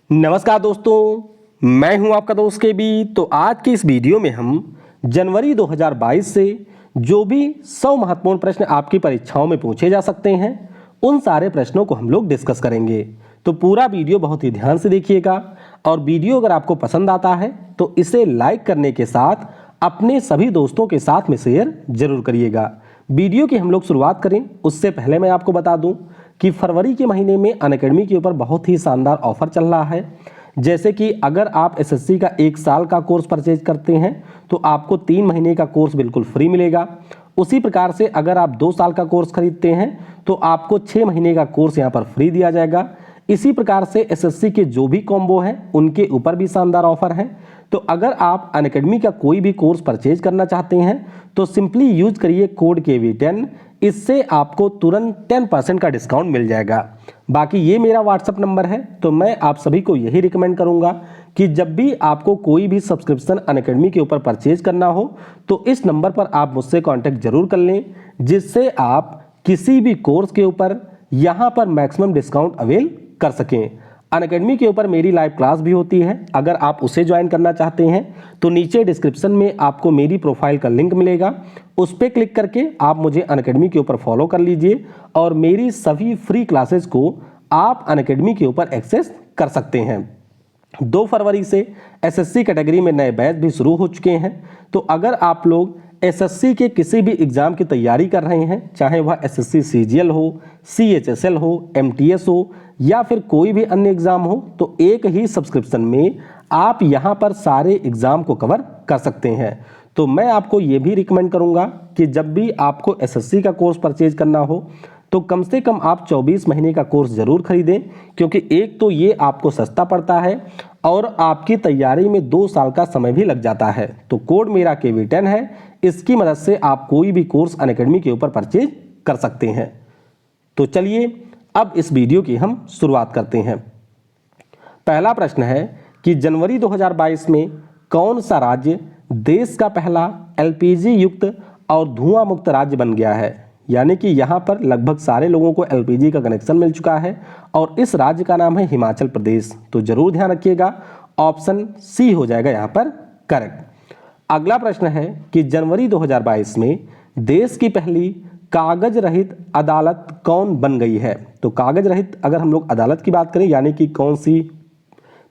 नमस्कार दोस्तों, मैं हूं आपका दोस्त के बी। तो आज की इस वीडियो में हम जनवरी 2022 से जो भी 100 महत्वपूर्ण प्रश्न आपकी परीक्षाओं में पूछे जा सकते हैं उन सारे प्रश्नों को हम लोग डिस्कस करेंगे। तो पूरा वीडियो बहुत ही ध्यान से देखिएगा और वीडियो अगर आपको पसंद आता है तो इसे लाइक करने के साथ अपने सभी दोस्तों के साथ में शेयर जरूर करिएगा। वीडियो की हम लोग शुरुआत करें उससे पहले मैं आपको बता दूं कि फरवरी के महीने में अनअकैडमी के ऊपर बहुत ही शानदार ऑफर चल रहा है। जैसे कि अगर आप एसएससी का 1 साल का कोर्स परचेज करते हैं तो आपको 3 महीने का कोर्स बिल्कुल फ्री मिलेगा। उसी प्रकार से अगर आप 2 साल का कोर्स खरीदते हैं तो आपको 6 महीने का कोर्स यहाँ पर फ्री दिया जाएगा। इसी प्रकार से एसएससी के जो भी कॉम्बो हैं उनके ऊपर भी शानदार ऑफर है। तो अगर आप अनअकैडमी का कोई भी कोर्स परचेज करना चाहते हैं तो सिंपली यूज करिए कोड KV10। इससे आपको तुरंत 10% का डिस्काउंट मिल जाएगा। बाकी ये मेरा व्हाट्सअप नंबर है, तो मैं आप सभी को यही रिकमेंड करूंगा कि जब भी आपको कोई भी सब्सक्रिप्शन अनअकैडमी के ऊपर परचेज करना हो तो इस नंबर पर आप मुझसे कांटेक्ट जरूर कर लें, जिससे आप किसी भी कोर्स के ऊपर यहाँ पर मैक्सिमम डिस्काउंट अवेल कर सकें। अनअकैडमी के ऊपर मेरी लाइव क्लास भी होती है, अगर आप उसे ज्वाइन करना चाहते हैं तो नीचे डिस्क्रिप्शन में आपको मेरी प्रोफाइल का लिंक मिलेगा, उस पर क्लिक करके आप मुझे अनअकैडमी के ऊपर फॉलो कर लीजिए और मेरी सभी फ्री क्लासेस को आप अनअकैडमी के ऊपर एक्सेस कर सकते हैं। 2 फरवरी से एसएससी कैटेगरी में नए बैच भी शुरू हो चुके हैं। तो अगर आप लोग एसएससी के किसी भी एग्जाम की तैयारी कर रहे हैं, चाहे वह एसएससी सीजीएल हो, CHSL हो, MTS हो या फिर कोई भी अन्य एग्जाम हो, तो एक ही सब्सक्रिप्शन में आप यहां पर सारे एग्जाम को कवर कर सकते हैं। तो मैं आपको ये भी रिकमेंड करूंगा कि जब भी आपको एसएससी का कोर्स परचेज करना हो तो कम से कम आप 24 महीने का कोर्स जरूर खरीदें, क्योंकि एक तो ये आपको सस्ता पड़ता है और आपकी तैयारी में 2 साल का समय भी लग जाता है। तो कोड मेरा KV10 है, इसकी मदद से आप कोई भी कोर्स अनअकैडमी के ऊपर परचेज कर सकते हैं। तो चलिए अब इस वीडियो की हम शुरुआत करते हैं। पहला प्रश्न है कि जनवरी 2022 में कौन सा राज्य देश का पहला LPG युक्त और धुआं मुक्त राज्य बन गया है। यानी कि यहाँ पर लगभग सारे लोगों को LPG का कनेक्शन मिल चुका है और इस राज्य का नाम है हिमाचल प्रदेश। तो जरूर ध्यान रखिएगा, ऑप्शन C हो जाएगा यहाँ पर करेक्ट। अगला प्रश्न है कि जनवरी 2022 में देश की पहली कागज रहित अदालत कौन बन गई है। तो कागज रहित अगर हम लोग अदालत की बात करें यानी कि कौन सी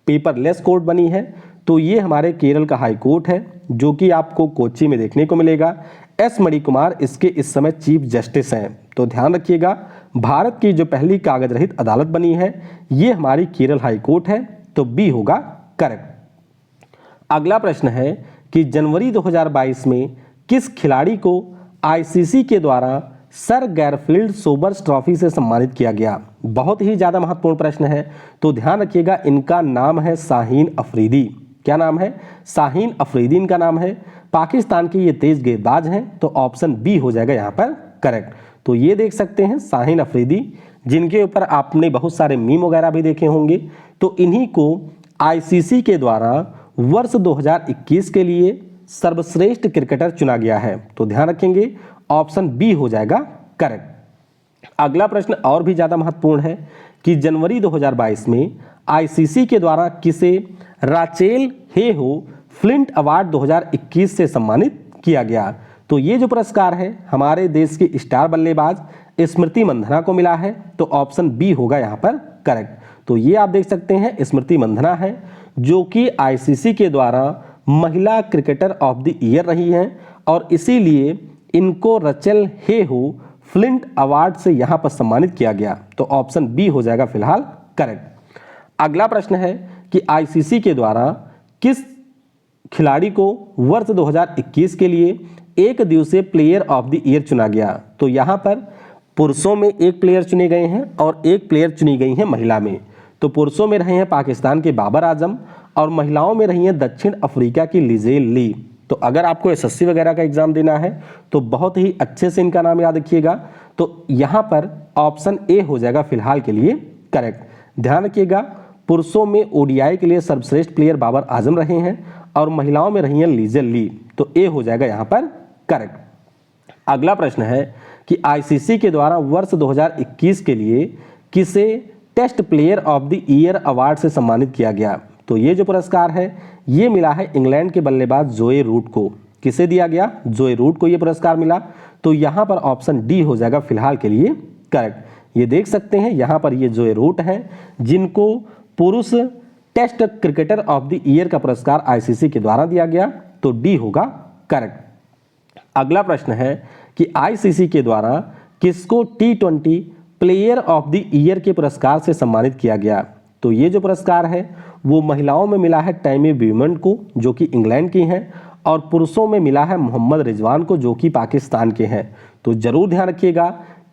पेपरलेस कोर्ट बनी है, तो ये हमारे केरल का हाई कोर्ट है जो कि आपको कोच्चि में देखने को मिलेगा। S मणिकुमार इसके इस समय चीफ जस्टिस हैं। तो ध्यान रखिएगा, भारत की जो पहली कागज रहित अदालत बनी है ये हमारी केरल हाई कोर्ट है। तो B होगा करेक्ट। अगला प्रश्न है कि जनवरी 2022 में किस खिलाड़ी को ICC के द्वारा सर गैरफील्ड सोबर्स ट्रॉफी से सम्मानित किया गया। बहुत ही ज्यादा महत्वपूर्ण प्रश्न है, तो ध्यान रखिएगा, इनका नाम है शाहीन अफरीदी। क्या नाम है? शाहीन अफरीदी इनका नाम है। पाकिस्तान के ये तेज गेंदबाज हैं, तो ऑप्शन B हो जाएगा यहाँ पर करेक्ट। तो ये देख सकते हैं शाहीन अफरीदी, जिनके ऊपर आपने बहुत सारे मीम वगैरह भी देखे होंगे। तो इन्हीं को ICC के द्वारा वर्ष 2021 के लिए सर्वश्रेष्ठ क्रिकेटर चुना गया है। तो ध्यान रखेंगे, ऑप्शन B हो जाएगा करेक्ट। अगला प्रश्न और भी ज्यादा महत्वपूर्ण है कि जनवरी 2022 में ICC के द्वारा किसे राचेल हेहो फ्लिंट अवार्ड 2021 से सम्मानित किया गया। तो ये जो पुरस्कार है हमारे देश की स्टार बल्लेबाज स्मृति मंधना को मिला है। तो ऑप्शन B होगा यहाँ पर करेक्ट। तो ये आप देख सकते हैं स्मृति मंधना है जो कि ICC के द्वारा महिला क्रिकेटर ऑफ द ईयर रही हैं और इसीलिए इनको रचेल हेहो फ्लिंट अवार्ड से यहाँ पर सम्मानित किया गया। तो ऑप्शन B हो जाएगा फिलहाल करेक्ट। अगला प्रश्न है कि ICC के द्वारा किस खिलाड़ी को वर्ष 2021 के लिए एक दिवसीय प्लेयर ऑफ द ईयर चुना गया। तो यहाँ पर पुरुषों में एक प्लेयर चुने गए हैं और एक प्लेयर चुनी गई है महिला में। तो पुरुषों में रहे हैं पाकिस्तान के बाबर आजम और महिलाओं में रही हैं दक्षिण अफ्रीका की लिजेल ली। तो अगर आपको SSC वगैरह का एग्जाम देना है तो बहुत ही अच्छे से इनका नाम याद रखिएगा। तो यहाँ पर ऑप्शन A हो जाएगा फिलहाल के लिए करेक्ट। ध्यान रखिएगा, पुरुषों में ODI के लिए सर्वश्रेष्ठ प्लेयर बाबर आजम रहे हैं और महिलाओं में रही हैं लिजेल ली। तो A हो जाएगा यहाँ पर करेक्ट। अगला प्रश्न है कि ICC के द्वारा वर्ष 2021 के लिए किसे test player of the year award से सम्मानित किया गया? तो ये जो पुरस्कार है ये मिला है इंग्लैंड के बल्लेबाज जोए रूट को। किसे दिया गया? जोए रूट को ये पुरस्कार मिला। तो यहाँ पर ऑप्शन डी हो जाएगा फिलहाल के लिए करेक्ट। ये देख सकते हैं यहाँ पर ये जोए रूट हैं जिनको पुरुष test cricketer of the year का पुरस्कार आईसीसी के द्वारा दिया गया। तो डी होगा करेक्ट। अगला प्रश्न है कि आईसीसी के द्वारा किसको T20 player of the year के पुरस्कार से सम्मानित किया गया? तो ये जो पुरस्कार है वो महिलाओं में मिला है टैमी ब्यूमन को जो कि इंग्लैंड की हैं, और पुरुषों में मिला है मोहम्मद रिजवान को जो कि पाकिस्तान के हैं। तो जरूर ध्यान रखिएगा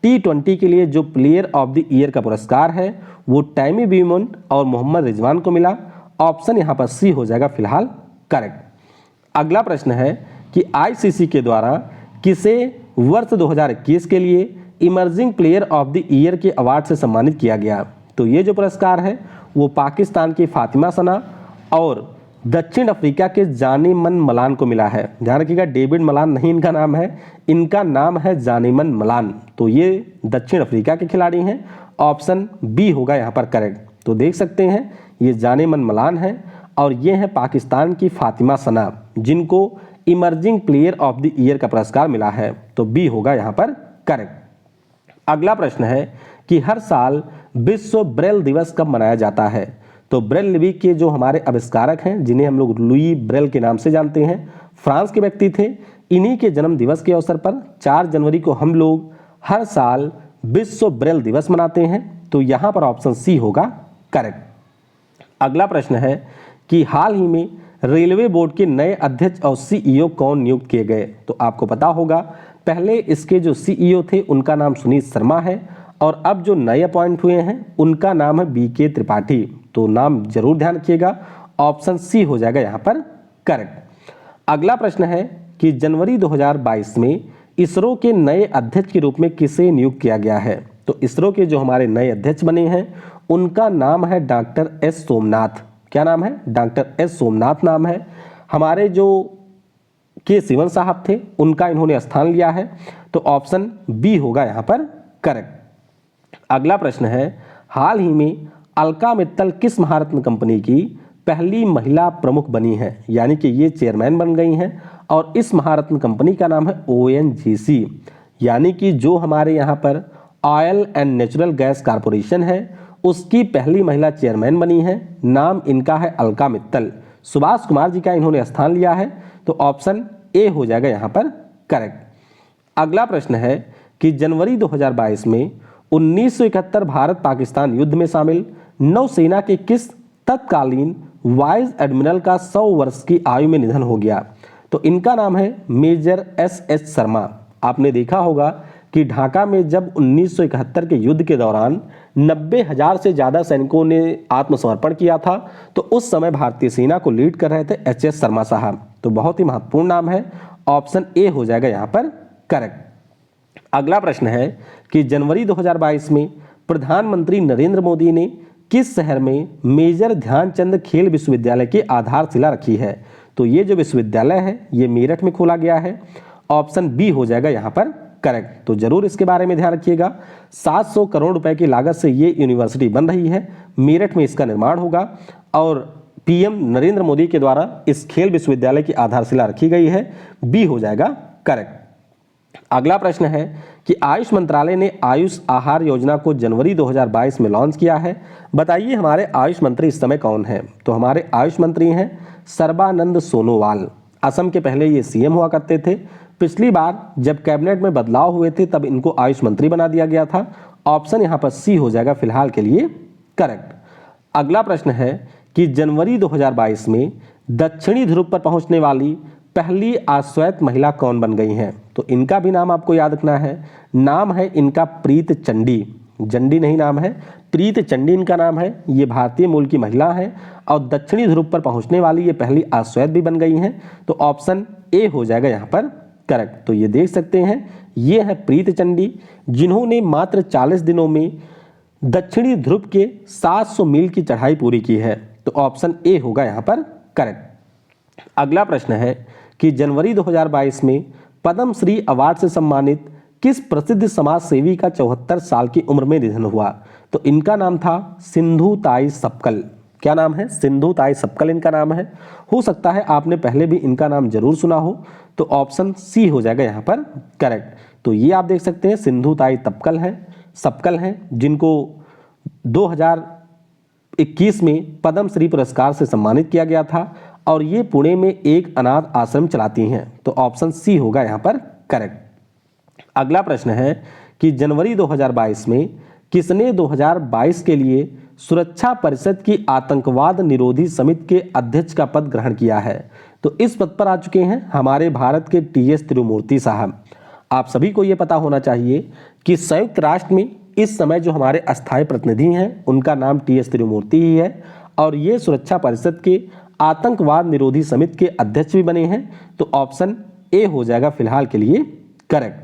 T20 के लिए जो प्लेयर ऑफ द ईयर का पुरस्कार है वो टैमी ब्यूमन और मोहम्मद रिजवान को मिला। ऑप्शन यहाँ पर सी हो जाएगा फिलहाल करेक्ट। अगला प्रश्न है कि आईसीसी के द्वारा किसे वर्ष 2021 के लिए emerging player of the year के अवार्ड से सम्मानित किया गया? तो ये जो पुरस्कार है वो पाकिस्तान की फातिमा सना और दक्षिण अफ्रीका के जानीमन मलान को मिला है। ध्यान रखिएगा डेविड मलान नहीं इनका नाम है, इनका नाम है जानीमन मलान। तो ये दक्षिण अफ्रीका के खिलाड़ी हैं। ऑप्शन बी होगा यहाँ पर करेक्ट। तो देख सकते हैं ये जानीमन मलान है और ये हैं पाकिस्तान की फातिमा सना जिनको emerging player of the year का पुरस्कार मिला है। तो बी होगा यहाँ पर करेक्ट। अगला प्रश्न है कि हर साल विश्व ब्रेल दिवस कब मनाया जाता है? तो ब्रेल लिपि के जो हमारे आविष्कारक हैं जिन्हें हम लोग लुई ब्रेल के नाम से जानते हैं, फ्रांस के व्यक्ति थे। इन्हीं के जन्म दिवस के अवसर पर 4 जनवरी को हम लोग हर साल विश्व ब्रेल दिवस मनाते हैं। तो यहाँ पर ऑप्शन सी होगा करेक्ट। अगला प्रश्न है कि हाल ही में रेलवे बोर्ड के नए अध्यक्ष और सीईओ कौन नियुक्त किए गए? तो आपको पता होगा पहले इसके जो सीईओ थे उनका नाम सुनीत शर्मा है और अब जो नए अपॉइंट हुए हैं उनका नाम है बीके त्रिपाठी। तो नाम जरूर ध्यान रखिएगा, ऑप्शन सी हो जाएगा यहाँ पर करेक्ट। अगला प्रश्न है कि जनवरी 2022 में इसरो के नए अध्यक्ष के रूप में किसे नियुक्त किया गया है? तो इसरो के जो हमारे नए अध्यक्ष बने हैं उनका नाम है डॉक्टर एस सोमनाथ। क्या नाम है? डॉक्टर एस सोमनाथ नाम है। हमारे जो के सिवन साहब थे उनका इन्होंने स्थान लिया है। तो ऑप्शन बी होगा यहाँ पर करेक्ट। अगला प्रश्न है हाल ही में अलका मित्तल किस महारत्न कंपनी की पहली महिला प्रमुख बनी है? यानी कि ये चेयरमैन बन गई हैं और इस महारत्न कंपनी का नाम है ONGC। यानी कि जो हमारे यहाँ पर oil and natural gas corporation है उसकी पहली महिला चेयरमैन बनी है। नाम इनका है अलका मित्तल। सुभाष कुमार जी का इन्होंने स्थान लिया है। तो ऑप्शन ए हो जाएगा यहाँ पर करेक्ट। अगला प्रश्न है कि जनवरी 2022 में 1971 भारत पाकिस्तान युद्ध में शामिल नौसेना के किस तत्कालीन वाइस एडमिरल का 100 वर्ष की आयु में निधन हो गया? तो इनका नाम है मेजर SS शर्मा। आपने देखा होगा कि ढाका में जब 1971 के युद्ध के दौरान 90,000 से ज़्यादा सैनिकों ने आत्मसमर्पण किया था तो उस समय भारतीय सेना को लीड कर रहे थे HS शर्मा साहब। तो बहुत ही महत्वपूर्ण नाम है, ऑप्शन ए हो जाएगा यहाँ पर करेक्ट। अगला प्रश्न है कि जनवरी 2022 में प्रधानमंत्री नरेंद्र मोदी ने किस शहर में मेजर ध्यानचंद खेल विश्वविद्यालय की आधारशिला रखी है? तो ये जो विश्वविद्यालय है ये मेरठ में खोला गया है। ऑप्शन बी हो जाएगा यहाँ पर करेक्ट। तो जरूर इसके बारे में ध्यान रखिएगा। 700 करोड़ रुपए की लागत से ये यूनिवर्सिटी बन रही है। मेरठ में इसका निर्माण होगा और पीएम नरेंद्र मोदी के द्वारा इस खेल विश्वविद्यालय की आधारशिला रखी गई है। बी हो जाएगा करेक्ट। अगला प्रश्न है कि आयुष मंत्रालय ने आयुष आहार योजना को जनवरी 2022 में लॉन्च किया है। बताइए हमारे आयुष मंत्री इस समय कौन है? तो हमारे आयुष मंत्री हैं सर्बानंद सोनोवाल। असम के पहले ये सीएम हुआ करते थे। पिछली बार जब कैबिनेट में बदलाव हुए थे तब इनको आयुष मंत्री बना दिया गया था। ऑप्शन यहाँ पर सी हो जाएगा फिलहाल के लिए करेक्ट। अगला प्रश्न है कि जनवरी 2022 में दक्षिणी ध्रुव पर पहुंचने वाली पहली आश्वैत महिला कौन बन गई हैं? तो इनका भी नाम आपको याद रखना है। नाम है इनका प्रीत चंडी। जंडी नहीं नाम है, प्रीत चंडी इनका नाम है। ये भारतीय मूल की महिला है और दक्षिणी ध्रुव पर पहुंचने वाली ये पहली आश्वैत भी बन गई हैं। तो ऑप्शन ए हो जाएगा यहाँ पर करेक्ट। तो ये देख सकते हैं ये है प्रीत चंडी जिन्होंने मात्र 40 दिनों में दक्षिणी ध्रुव के 700 मील की चढ़ाई पूरी की है। तो ऑप्शन ए होगा यहाँ पर करेक्ट। अगला प्रश्न है कि जनवरी 2022 में पद्म श्री अवार्ड से सम्मानित किस प्रसिद्ध समाज सेवी का 74 साल की उम्र में निधन हुआ? तो इनका नाम था सिंधु ताई सपकल। क्या नाम है? सिंधु ताई सपकल इनका नाम है। हो सकता है आपने पहले भी इनका नाम जरूर सुना हो, तो ऑप्शन सी हो जाएगा यहाँ पर करेक्ट। तो ये आप देख सकते हैं सिंधु ताई सपकल हैं, जिनको 2021 में पद्म श्री पुरस्कार से सम्मानित किया गया था और ये पुणे में एक अनाथ आश्रम चलाती हैं। तो ऑप्शन सी होगा यहाँ पर करेक्ट। अगला प्रश्न है कि जनवरी 2022 में किसने 2022 के लिए सुरक्षा परिषद की आतंकवाद निरोधी समिति के अध्यक्ष का पद ग्रहण किया है? तो इस पद पर आ चुके हैं हमारे भारत के टी.एस. तिरुमूर्ति साहब। आप सभी को यह पता होना चाहिए कि संयुक्त राष्ट्र में इस समय जो हमारे अस्थायी प्रतिनिधि हैं उनका नाम टी.एस. तिरुमूर्ति ही है और ये सुरक्षा परिषद के आतंकवाद निरोधी समिति के अध्यक्ष भी बने हैं। तो ऑप्शन ए हो जाएगा फिलहाल के लिए करेक्ट।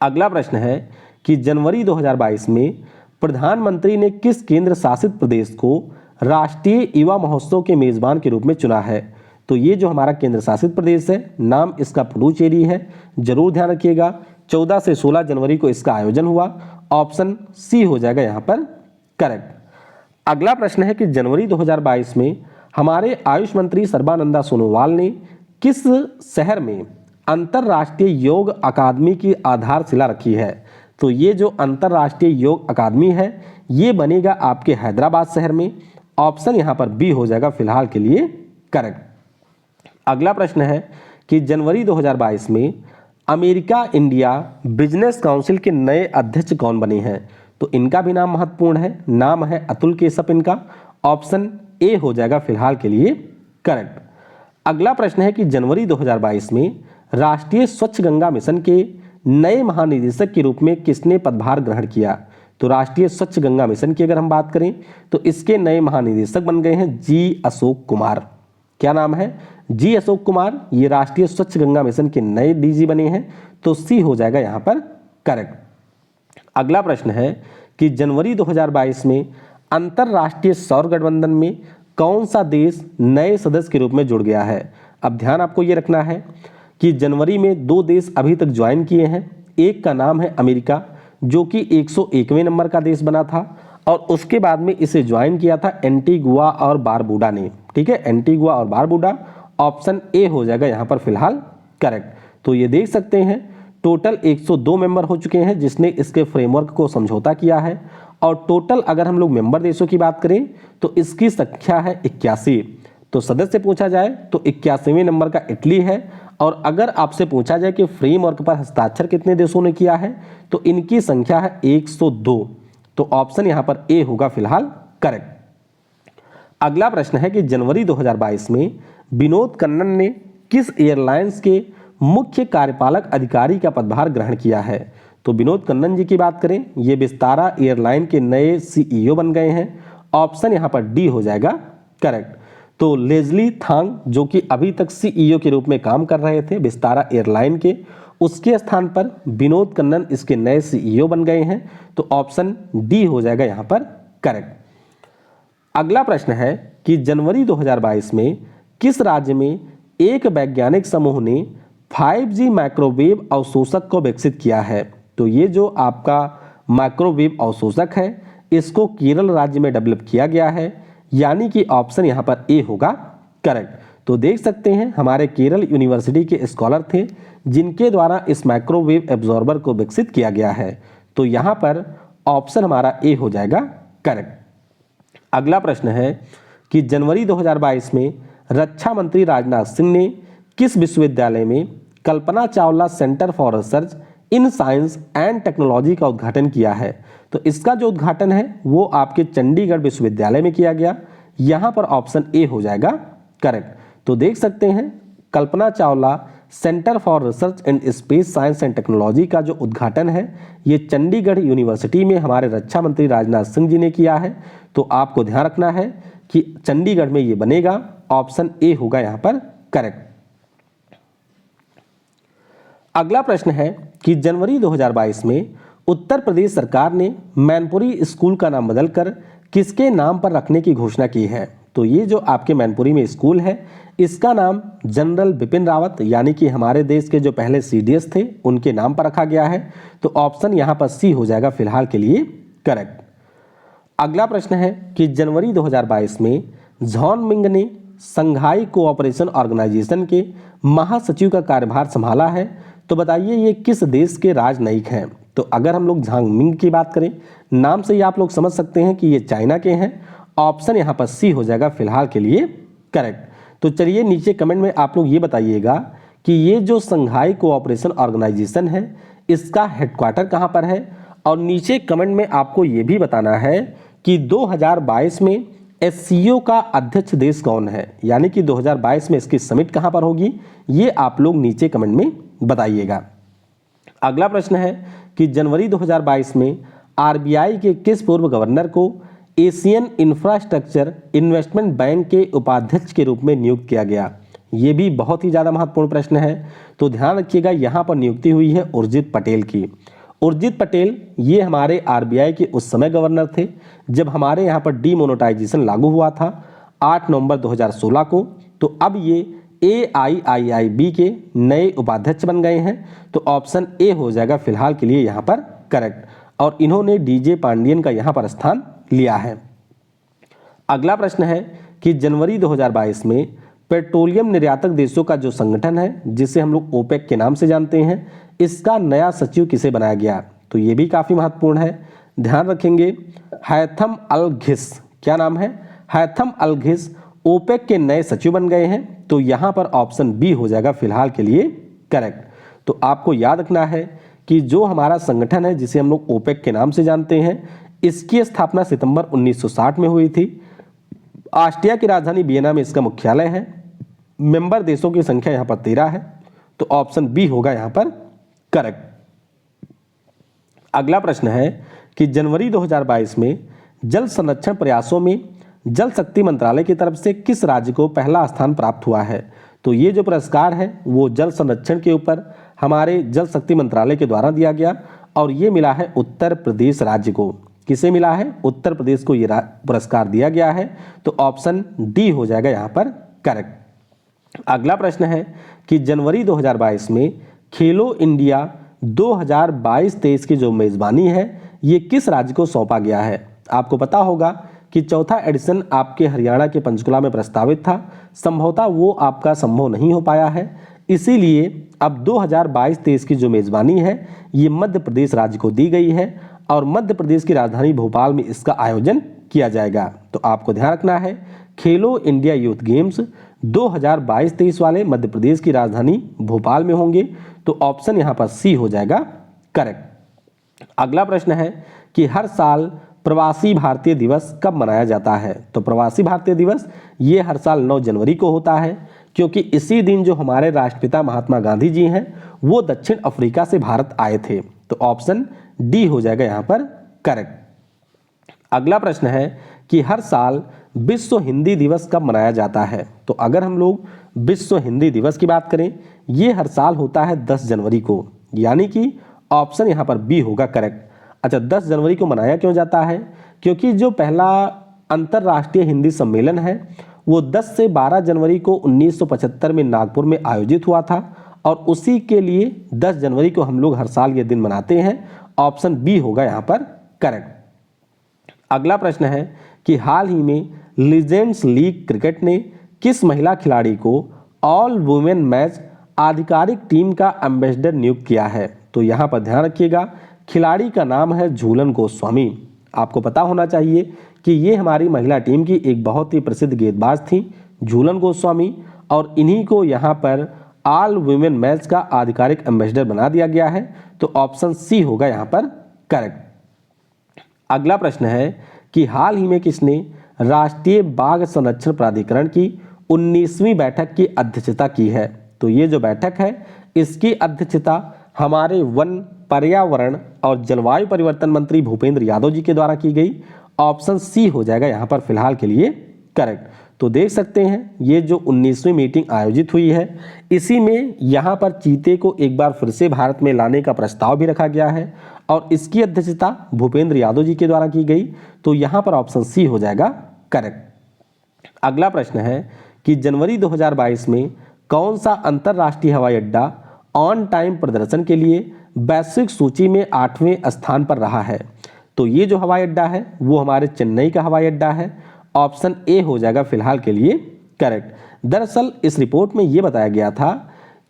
अगला प्रश्न है कि जनवरी 2022 में प्रधानमंत्री ने किस केंद्र शासित प्रदेश को राष्ट्रीय युवा महोत्सव के मेजबान के रूप में चुना है? तो ये जो हमारा केंद्र शासित प्रदेश है, नाम इसका पुडुचेरी है। जरूर ध्यान रखिएगा, 14 से 16 जनवरी को इसका आयोजन हुआ। ऑप्शन सी हो जाएगा यहाँ पर करेक्ट। अगला प्रश्न है कि जनवरी 2022 में हमारे आयुष मंत्री सर्बानंदा सोनोवाल ने किस शहर में अंतर्राष्ट्रीय योग अकादमी की आधारशिला रखी है? तो ये जो अंतर्राष्ट्रीय योग अकादमी है ये बनेगा आपके हैदराबाद शहर में। ऑप्शन यहाँ पर बी हो जाएगा फिलहाल के लिए करेक्ट। अगला प्रश्न है कि जनवरी 2022 में अमेरिका इंडिया बिजनेस काउंसिल के नए अध्यक्ष कौन बने हैं? तो इनका भी नाम महत्वपूर्ण है, नाम है अतुल केशप इनका। ऑप्शन ए हो जाएगा फिलहाल के लिए करेक्ट। अगला प्रश्न है कि जनवरी 2022 में राष्ट्रीय स्वच्छ गंगा मिशन के नए महानिदेशक के रूप में किसने पदभार ग्रहण किया? तो राष्ट्रीय स्वच्छ गंगा मिशन की अगर हम बात करें तो इसके नए महानिदेशक बन गए हैं जी अशोक कुमार। क्या नाम है? जी अशोक कुमार। ये राष्ट्रीय स्वच्छ गंगा मिशन के नए डीजी बने हैं। तो सी हो जाएगा यहाँ पर करेक्ट। अगला प्रश्न है कि जनवरी 2022 में अंतरराष्ट्रीय सौर गठबंधन में कौन सा देश नए सदस्य के रूप में जुड़ गया है? अब ध्यान आपको ये रखना है कि जनवरी में 2 देश अभी तक ज्वाइन किए हैं। एक का नाम है अमेरिका, जो कि 101वें नंबर का देश बना था, और उसके बाद में इसे ज्वाइन किया था एंटीगुआ और बारबूडा ने। ठीक है, एंटीगुआ और बारबूडा। ऑप्शन ए हो जाएगा यहाँ पर फिलहाल करेक्ट। तो ये देख सकते हैं टोटल 102 मेंबर हो चुके हैं जिसने इसके फ्रेमवर्क को समझौता किया है। और टोटल अगर हम लोग मेंबर देशों की बात करें तो इसकी संख्या है 81। तो सदस्य पूछा जाए तो 81वें नंबर का इटली है। और अगर आपसे पूछा जाए कि फ्रेमवर्क पर हस्ताक्षर कितने देशों ने किया है तो इनकी संख्या है 102। तो ऑप्शन यहाँ पर ए होगा फिलहाल करेक्ट। अगला प्रश्न है कि जनवरी 2022 में विनोद कन्नन ने किस एयरलाइंस के मुख्य कार्यपालक अधिकारी का पदभार ग्रहण किया है? तो विनोद कन्नन जी की बात करें, ये विस्तारा एयरलाइन के नए सीईओ बन गए हैं। ऑप्शन यहाँ पर डी हो जाएगा करेक्ट। तो लेजली थांग, जो कि अभी तक सीईओ के रूप में काम कर रहे थे विस्तारा एयरलाइन के, उसके स्थान पर विनोद कन्नन इसके नए सीईओ बन गए हैं। तो ऑप्शन डी हो जाएगा यहाँ पर करेक्ट। अगला प्रश्न है कि जनवरी 2022 में किस राज्य में एक वैज्ञानिक समूह ने 5G माइक्रोवेव अवशोषक को विकसित किया है? तो ये जो आपका माइक्रोवेव अवशोषक है इसको केरल राज्य में डेवलप किया गया है, यानी कि ऑप्शन यहाँ पर ए होगा करेक्ट। तो देख सकते हैं हमारे केरल यूनिवर्सिटी के स्कॉलर थे जिनके द्वारा इस माइक्रोवेव एब्जॉर्बर को विकसित किया गया है। तो यहाँ पर ऑप्शन हमारा ए हो जाएगा करेक्ट। अगला प्रश्न है कि जनवरी 2022 में रक्षा मंत्री राजनाथ सिंह ने किस विश्वविद्यालय में Kalpana Chawla centre for research in science and technology का उद्घाटन किया है? तो इसका जो उद्घाटन है वो आपके चंडीगढ़ विश्वविद्यालय में किया गया। यहाँ पर ऑप्शन ए हो जाएगा करेक्ट। तो देख सकते हैं Kalpana Chawla centre for research in space science and technology का जो उद्घाटन है ये चंडीगढ़ यूनिवर्सिटी में हमारे रक्षा मंत्री राजनाथ सिंह जी ने किया है। तो आपको ध्यान रखना है कि चंडीगढ़ में ये बनेगा। ऑप्शन ए होगा यहाँ पर करेक्ट। अगला प्रश्न है कि जनवरी 2022 में उत्तर प्रदेश सरकार ने मैनपुरी स्कूल का नाम बदलकर किसके नाम पर रखने की घोषणा की है? तो ये जो आपके मैनपुरी में स्कूल है इसका नाम जनरल बिपिन रावत यानी कि हमारे देश के जो पहले सीडीएस थे उनके नाम पर रखा गया है। तो ऑप्शन यहाँ पर सी हो जाएगा फिलहाल के लिए करेक्ट। अगला प्रश्न है कि जनवरी 2022 में झॉनमिंग ने संघाई कोऑपरेशन ऑर्गेनाइजेशन के महासचिव का कार्यभार संभाला है। तो बताइए ये किस देश के राजनयिक हैं। तो अगर हम लोग झांगमिंग की बात करें, नाम से ही आप लोग समझ सकते हैं कि ये चाइना के हैं। ऑप्शन यहाँ पर सी हो जाएगा फिलहाल के लिए करेक्ट। तो चलिए नीचे कमेंट में आप लोग ये बताइएगा कि ये जो संघाई कोऑपरेशन ऑर्गेनाइजेशन है इसका हेडक्वार्टर कहाँ पर है, और नीचे कमेंट में आपको ये भी बताना है कि 2022 में एससीओ का अध्यक्ष देश कौन है, यानी कि 2022 में इसकी समिट कहाँ पर होगी, ये आप लोग नीचे कमेंट में बताइएगा। अगला प्रश्न है कि जनवरी 2022 में आरबीआई के किस पूर्व गवर्नर को एशियन इंफ्रास्ट्रक्चर इन्वेस्टमेंट बैंक के उपाध्यक्ष के रूप में नियुक्त किया गया। ये भी बहुत ही ज़्यादा महत्वपूर्ण प्रश्न है, तो ध्यान रखिएगा यहाँ पर नियुक्ति हुई है उर्जित पटेल की। उर्जित पटेल ये हमारे आरबीआई के उस समय गवर्नर थे जब हमारे यहाँ पर डीमोनेटाइजेशन लागू हुआ था 8 नवंबर 2016 को। तो अब ये AIIIB के नए उपाध्यक्ष बन गए हैं। तो ऑप्शन ए हो जाएगा फिलहाल के लिए यहाँ पर करेक्ट, और इन्होंने डीजे पांडियन का यहाँ पर स्थान लिया है। अगला प्रश्न है कि जनवरी 2022 में पेट्रोलियम निर्यातक देशों का जो संगठन है जिसे हम लोग ओपेक के नाम से जानते हैं, इसका नया सचिव किसे बनाया गया। तो ये भी काफ़ी महत्वपूर्ण है, ध्यान रखेंगे। हैथम अल घिस, क्या नाम है, हैथम अल घिस ओपेक के नए सचिव बन गए हैं। तो यहाँ पर ऑप्शन बी हो जाएगा फिलहाल के लिए करेक्ट। तो आपको याद रखना है कि जो हमारा संगठन है जिसे हम लोग ओपेक के नाम से जानते हैं, इसकी स्थापना सितंबर 1960 में हुई थी। ऑस्ट्रिया की राजधानी वियना में इसका मुख्यालय है। मेंबर देशों की संख्या यहाँ पर 13 है। तो ऑप्शन बी होगा यहाँ पर करेक्ट। अगला प्रश्न है कि जनवरी 2022 में जल संरक्षण प्रयासों में जल शक्ति मंत्रालय की तरफ से किस राज्य को पहला स्थान प्राप्त हुआ है। तो ये जो पुरस्कार है वो जल संरक्षण के ऊपर हमारे जल शक्ति मंत्रालय के द्वारा दिया गया, और ये मिला है उत्तर प्रदेश राज्य को। किसे मिला है, उत्तर प्रदेश को ये पुरस्कार दिया गया है। तो ऑप्शन डी हो जाएगा यहाँ पर करेक्ट। अगला प्रश्न है कि जनवरी 2022 में खेलो इंडिया 2022-23 की जो मेज़बानी है ये किस राज्य को सौंपा गया है। आपको पता होगा कि चौथा एडिशन आपके हरियाणा के पंचकुला में प्रस्तावित था, संभवतः वो आपका संभव नहीं हो पाया है, इसीलिए अब 2022-23 की जो मेज़बानी है ये मध्य प्रदेश राज्य को दी गई है, और मध्य प्रदेश की राजधानी भोपाल में इसका आयोजन किया जाएगा। तो आपको ध्यान रखना है खेलो इंडिया यूथ गेम्स 2022-23 वाले मध्य प्रदेश की राजधानी भोपाल में होंगे। तो ऑप्शन यहाँ पर सी हो जाएगा करेक्ट। अगला प्रश्न है कि हर साल प्रवासी भारतीय दिवस कब मनाया जाता है। तो प्रवासी भारतीय दिवस ये हर साल 9 जनवरी को होता है, क्योंकि इसी दिन जो हमारे राष्ट्रपिता महात्मा गांधी जी हैं वो दक्षिण अफ्रीका से भारत आए थे। तो ऑप्शन डी हो जाएगा यहाँ पर करेक्ट। अगला प्रश्न है कि हर साल विश्व हिंदी दिवस कब मनाया जाता है। तो अगर हम लोग विश्व हिंदी दिवस की बात करें, ये हर साल होता है 10 जनवरी को, यानी कि ऑप्शन यहाँ पर बी होगा करेक्ट। अच्छा, 10 जनवरी को मनाया क्यों जाता है, क्योंकि जो पहला अंतर्राष्ट्रीय हिंदी सम्मेलन है वो 10 से 12 जनवरी को 1975 में नागपुर में आयोजित हुआ था, और उसी के लिए 10 जनवरी को हम लोग हर साल ये दिन मनाते हैं। ऑप्शन बी होगा यहाँ पर करेक्ट। अगला प्रश्न है कि हाल ही में लीजेंड्स लीग क्रिकेट ने किस महिला खिलाड़ी को ऑल वुमेन मैच आधिकारिक टीम का एम्बेसडर नियुक्त किया है। तो यहाँ पर ध्यान रखिएगा, खिलाड़ी का नाम है झूलन गोस्वामी। आपको पता होना चाहिए कि ये हमारी महिला टीम की एक बहुत ही प्रसिद्ध गेंदबाज थी झूलन गोस्वामी, और इन्हीं को यहाँ पर ऑल वुमेन मैच का आधिकारिक एम्बेसडर बना दिया गया है। तो ऑप्शन सी होगा यहाँ पर करेक्ट। अगला प्रश्न है कि हाल ही में किसने राष्ट्रीय बाघ संरक्षण प्राधिकरण की 19वीं बैठक की अध्यक्षता की है। तो ये जो बैठक है इसकी अध्यक्षता हमारे वन, पर्यावरण और जलवायु परिवर्तन मंत्री भूपेंद्र यादव जी के द्वारा की गई। ऑप्शन सी हो जाएगा यहाँ पर फिलहाल के लिए करेक्ट। तो देख सकते हैं ये जो 19वीं मीटिंग आयोजित हुई है, इसी में यहाँ पर चीते को एक बार फिर से भारत में लाने का प्रस्ताव भी रखा गया है, और इसकी अध्यक्षता भूपेंद्र यादव जी के द्वारा की गई। तो यहाँ पर ऑप्शन सी हो जाएगा करेक्ट। अगला प्रश्न है कि जनवरी 2022 में कौन सा अंतर्राष्ट्रीय हवाई अड्डा ऑन टाइम प्रदर्शन के लिए वैश्विक सूची में 8वें स्थान पर रहा है। तो ये जो हवाई अड्डा है वो हमारे चेन्नई का हवाई अड्डा है। ऑप्शन ए हो जाएगा फिलहाल के लिए करेक्ट। दरअसल इस रिपोर्ट में ये बताया गया था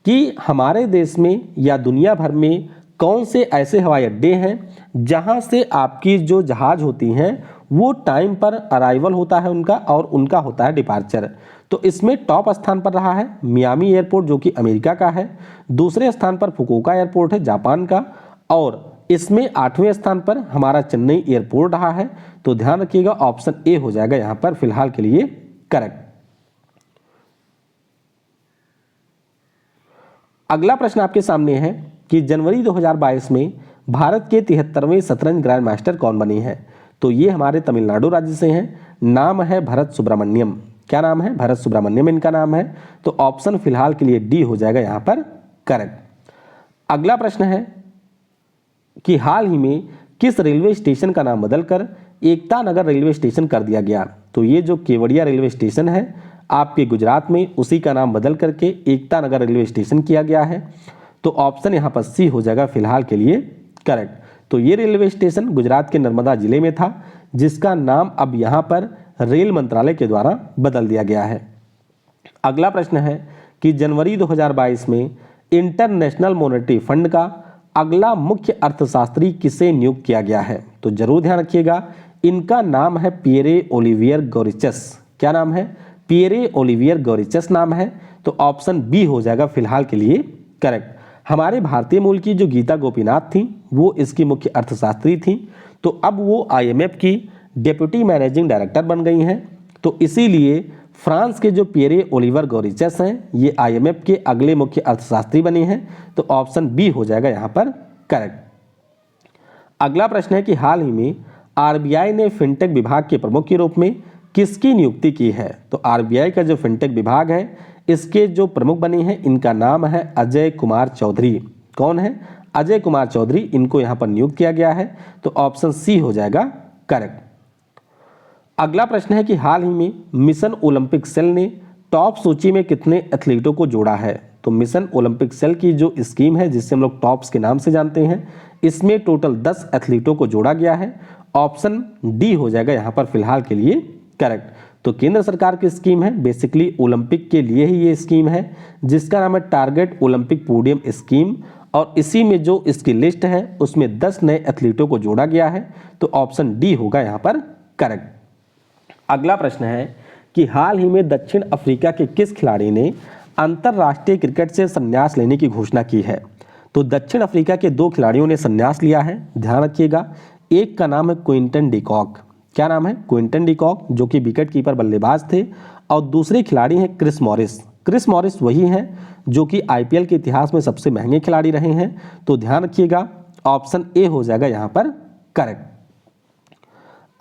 कि हमारे देश में या दुनिया भर में कौन से ऐसे हवाई अड्डे हैं जहां से आपकी जो जहाज होती हैं वो टाइम पर अराइवल होता है उनका और उनका होता है डिपार्चर। तो इसमें टॉप स्थान पर रहा है मियामी एयरपोर्ट जो कि अमेरिका का है, दूसरे स्थान पर फुकुओका एयरपोर्ट है जापान का, और इसमें 8वें स्थान पर हमारा चेन्नई एयरपोर्ट रहा है। तो ध्यान रखिएगा ऑप्शन ए हो जाएगा यहां पर फिलहाल के लिए करेक्ट। अगला प्रश्न आपके सामने है कि जनवरी 2022 में भारत के 73वें शतरंज ग्रैंड मास्टर कौन बने हैं? तो ये हमारे तमिलनाडु राज्य से हैं, नाम है भरत सुब्रमण्यम। क्या नाम है? भरत सुब्रमण्यम इनका नाम है। तो ऑप्शन फिलहाल के लिए डी हो जाएगा यहां पर करेक्ट। अगला प्रश्न है कि हाल ही में किस रेलवे स्टेशन का नाम बदलकर एकता नगर रेलवे स्टेशन कर दिया गया? तो ये जो केवड़िया रेलवे स्टेशन है आपके गुजरात में, उसी का नाम बदल करके एकता नगर रेलवे स्टेशन किया गया है। तो ऑप्शन यहाँ पर सी हो जाएगा फिलहाल के लिए करेक्ट। तो ये रेलवे स्टेशन गुजरात के नर्मदा जिले में था, जिसका नाम अब यहाँ पर रेल मंत्रालय के द्वारा बदल दिया गया है। अगला प्रश्न है कि जनवरी 2022 में इंटरनेशनल मॉनेटरी फंड का अगला मुख्य अर्थशास्त्री किसे नियुक्त किया गया है? तो जरूर ध्यान रखिएगा, इनका नाम है पियरे ओलिवियर गौरिचस। क्या नाम है? पियरे ओलिवियर गौरिचस नाम है। तो ऑप्शन बी हो जाएगा फिलहाल के लिए करेक्ट। हमारे भारतीय मूल की जो गीता गोपीनाथ थी वो इसकी मुख्य अर्थशास्त्री थी, तो अब वो आईएमएफ की डेप्यूटी मैनेजिंग डायरेक्टर बन गई हैं। तो इसीलिए फ्रांस के जो पियरे ओलिवर गौरिचस हैं ये आईएमएफ के अगले मुख्य अर्थशास्त्री बने हैं। तो ऑप्शन बी हो जाएगा यहाँ पर करेक्ट। अगला प्रश्न है कि हाल ही में आरबीआई ने फिनटेक विभाग के प्रमुख के रूप में किसकी नियुक्ति की है? तो आरबीआई का जो फिनटेक विभाग है इसके जो प्रमुख बने हैं इनका नाम है अजय कुमार चौधरी। कौन है? अजय कुमार चौधरी, इनको यहाँ पर नियुक्त किया गया है। तो ऑप्शन सी हो जाएगा करेक्ट। अगला प्रश्न है कि हाल ही में मिशन ओलंपिक सेल ने टॉप सूची में कितने एथलीटों को जोड़ा है? तो मिशन ओलंपिक सेल की जो स्कीम है जिससे हम लोग टॉप्स के नाम से जानते हैं, इसमें टोटल 10 एथलीटों को जोड़ा गया है। ऑप्शन डी हो जाएगा यहाँ पर फिलहाल के लिए करेक्ट। तो केंद्र सरकार की स्कीम है, बेसिकली ओलंपिक के लिए ही ये स्कीम है, जिसका नाम है टारगेट ओलंपिक पोडियम स्कीम, और इसी में जो इसकी लिस्ट है उसमें 10 नए एथलीटों को जोड़ा गया है। तो ऑप्शन डी होगा यहाँ पर करेक्ट। अगला प्रश्न है कि हाल ही में दक्षिण अफ्रीका के किस खिलाड़ी ने अंतरराष्ट्रीय क्रिकेट से संन्यास लेने की घोषणा की है? तो दक्षिण अफ्रीका के 2 खिलाड़ियों ने संन्यास लिया है, ध्यान रखिएगा। एक का नाम है क्विंटन डिकॉक। क्या नाम है? क्विंटन डिकॉक, जो कि विकेट कीपर बल्लेबाज थे, और दूसरे खिलाड़ी हैं क्रिस मॉरिस। क्रिस मॉरिस वही हैं जो कि आईपीएल के इतिहास में सबसे महंगे खिलाड़ी रहे हैं। तो ध्यान रखिएगा ऑप्शन ए हो जाएगा यहाँ पर करेक्ट।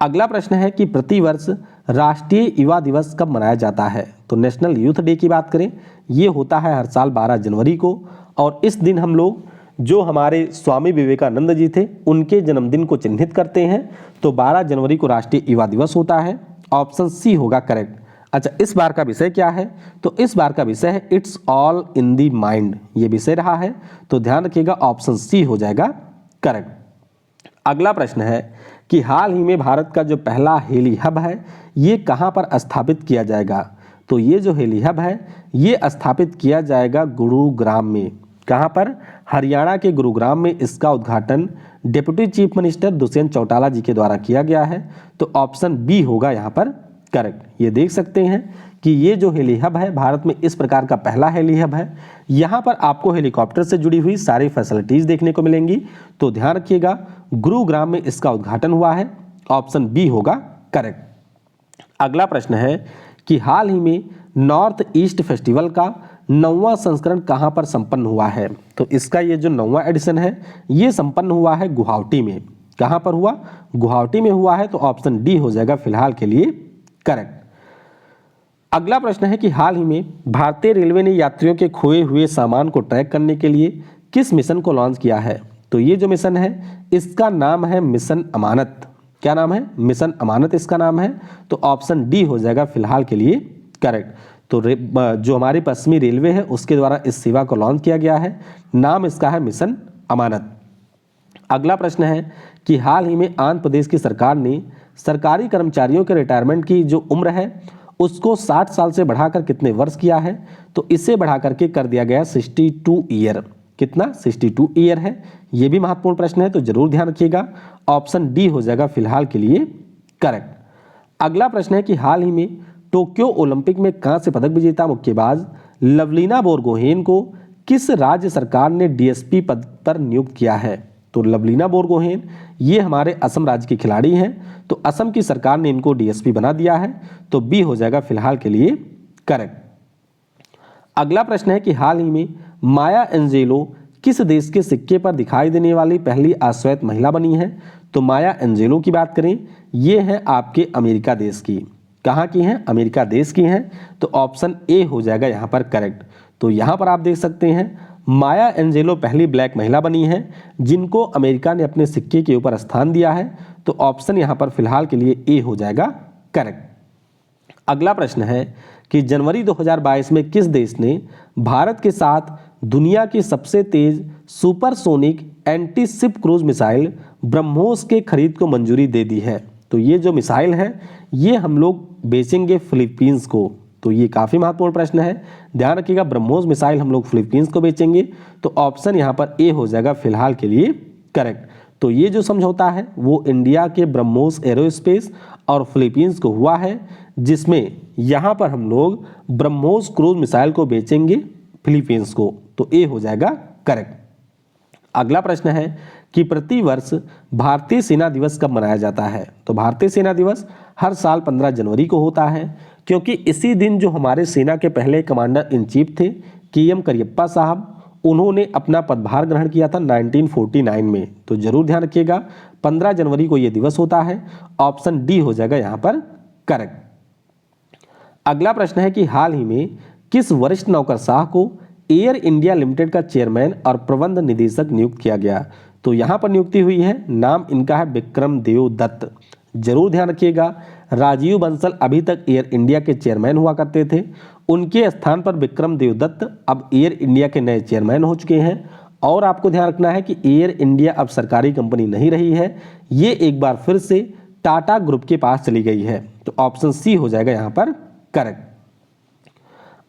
अगला प्रश्न है कि प्रतिवर्ष राष्ट्रीय युवा दिवस कब मनाया जाता है? तो नेशनल यूथ डे की बात करें, ये होता है हर साल 12 जनवरी को, और इस दिन हम लोग जो हमारे स्वामी विवेकानंद जी थे उनके जन्मदिन को चिन्हित करते हैं। तो 12 जनवरी को राष्ट्रीय युवा दिवस होता है। ऑप्शन सी होगा करेक्ट। अच्छा, इस बार का विषय क्या है? तो इस बार का विषय है it's all in the mind, ये विषय रहा है। तो ध्यान रखिएगा ऑप्शन सी हो जाएगा करेक्ट। अगला प्रश्न है कि हाल ही में भारत का जो पहला हेली हब है ये कहाँ पर स्थापित किया जाएगा? तो ये जो हेली हब है ये स्थापित किया जाएगा गुरुग्राम में। कहाँ पर? हरियाणा के गुरुग्राम में इसका उद्घाटन deputy chief minister Dushyant Chautala ji के द्वारा किया गया है। तो ऑप्शन बी होगा यहाँ पर करेक्ट। ये देख सकते हैं कि ये जो हेली हब है भारत में इस प्रकार का पहला हेली हब है। यहाँ पर आपको हेलीकॉप्टर से जुड़ी हुई सारी फैसिलिटीज देखने को मिलेंगी। तो ध्यान रखिएगा गुरुग्राम में इसका उद्घाटन हुआ है। ऑप्शन बी होगा करेक्ट। अगला प्रश्न है कि हाल ही में नॉर्थ ईस्ट फेस्टिवल का 9वां संस्करण कहां पर संपन्न हुआ है? तो इसका ये जो 9वां एडिशन है ये संपन्न हुआ है गुवाहाटी में। कहां पर हुआ? गुवाहाटी में हुआ है। तो ऑप्शन डी हो जाएगा फिलहाल के लिए करेक्ट। अगला प्रश्न है कि हाल ही में भारतीय रेलवे ने यात्रियों के खोए हुए सामान को ट्रैक करने के लिए किस मिशन को लॉन्च किया है? तो ये जो मिशन है इसका नाम है मिशन अमानत। क्या नाम है? मिशन अमानत इसका नाम है। तो ऑप्शन डी हो जाएगा फिलहाल के लिए करेक्ट। तो जो हमारी पश्चिमी रेलवे है उसके द्वारा इस सेवा को लॉन्च किया गया है, नाम इसका है मिशन अमानत। अगला प्रश्न है कि हाल ही में आंध्र प्रदेश की सरकार ने सरकारी कर्मचारियों के रिटायरमेंट की जो उम्र है उसको 60 साल से बढ़ाकर कितने वर्ष किया है? तो इसे बढ़ा करके कर दिया गया 62 ईयर। कितना? 62 ईयर है। यह भी महत्वपूर्ण प्रश्न है, तो जरूर ध्यान रखिएगा। ऑप्शन डी हो जाएगा फिलहाल के लिए करेक्ट। अगला प्रश्न है कि हाल ही में टोक्यो ओलंपिक में कांस्य पदक विजेता मुक्केबाज लवलीना बोरगोहेन को किस राज्य सरकार ने डीएसपी पद पर नियुक्त किया है? तो लवलीना बोरगोहेन ये हमारे असम राज्य के खिलाड़ी हैं, तो असम की सरकार ने इनको डीएसपी बना दिया है, तो बी हो जाएगा फिलहाल के लिए करेक्ट। अगला प्रश्न है कि हाल ही में माया एंजेलो किस देश के सिक्के पर दिखाई देने वाली पहली अश्वेत महिला बनी है? तो माया एंजेलो की बात करें, ये है आपके अमेरिका देश की। कहाँ की हैं? अमेरिका देश की हैं, तो ऑप्शन ए हो जाएगा यहाँ पर करेक्ट। तो यहाँ पर आप देख सकते हैं माया एंजेलो पहली ब्लैक महिला बनी है जिनको अमेरिका ने अपने सिक्के के ऊपर स्थान दिया है, तो ऑप्शन यहाँ पर फिलहाल के लिए ए हो जाएगा करेक्ट। अगला प्रश्न है कि जनवरी 2022 में किस देश ने भारत के साथ दुनिया की सबसे तेज supersonic anti ship cruise missile BrahMos के खरीद को मंजूरी दे दी है? तो ये जो मिसाइल है ये हम लोग बेचेंगे फिलीपींस को। तो ये काफ़ी महत्वपूर्ण प्रश्न है, ध्यान रखिएगा। ब्रह्मोस मिसाइल हम लोग फिलीपींस को बेचेंगे, तो ऑप्शन यहाँ पर ए हो जाएगा फिलहाल के लिए करेक्ट। तो ये जो समझौता है वो इंडिया के ब्रह्मोस एरोस्पेस और फिलीपींस को हुआ है, जिसमें यहाँ पर हम लोग ब्रह्मोस क्रूज मिसाइल को बेचेंगे फिलीपींस को, तो ए हो जाएगा करेक्ट। अगला प्रश्न है कि प्रतिवर्ष भारतीय सेना दिवस कब मनाया जाता है? तो भारतीय सेना दिवस हर साल 15 जनवरी को होता है, क्योंकि इसी दिन जो हमारे सेना के पहले कमांडर इन चीफ थे के.एम. करियप्पा साहब, उन्होंने अपना पदभार ग्रहण किया था 1949 में। तो जरूर ध्यान रखिएगा 15 जनवरी को यह दिवस होता है, ऑप्शन डी हो जाएगा यहाँ पर करेक्ट। अगला प्रश्न है कि हाल ही में किस वरिष्ठ नौकरशाह को एयर इंडिया लिमिटेड का चेयरमैन और प्रबंध निदेशक नियुक्त किया गया? तो यहाँ पर नियुक्ति हुई है, नाम इनका है विक्रम देव दत्त। जरूर ध्यान रखिएगा राजीव बंसल अभी तक एयर इंडिया के चेयरमैन हुआ करते थे, उनके स्थान पर विक्रम देव दत्त अब एयर इंडिया के नए चेयरमैन हो चुके हैं। और आपको ध्यान रखना है कि एयर इंडिया अब सरकारी कंपनी नहीं रही है, ये एक बार फिर से टाटा ग्रुप के पास चली गई है, तो ऑप्शन सी हो जाएगा यहाँ पर करेक्ट।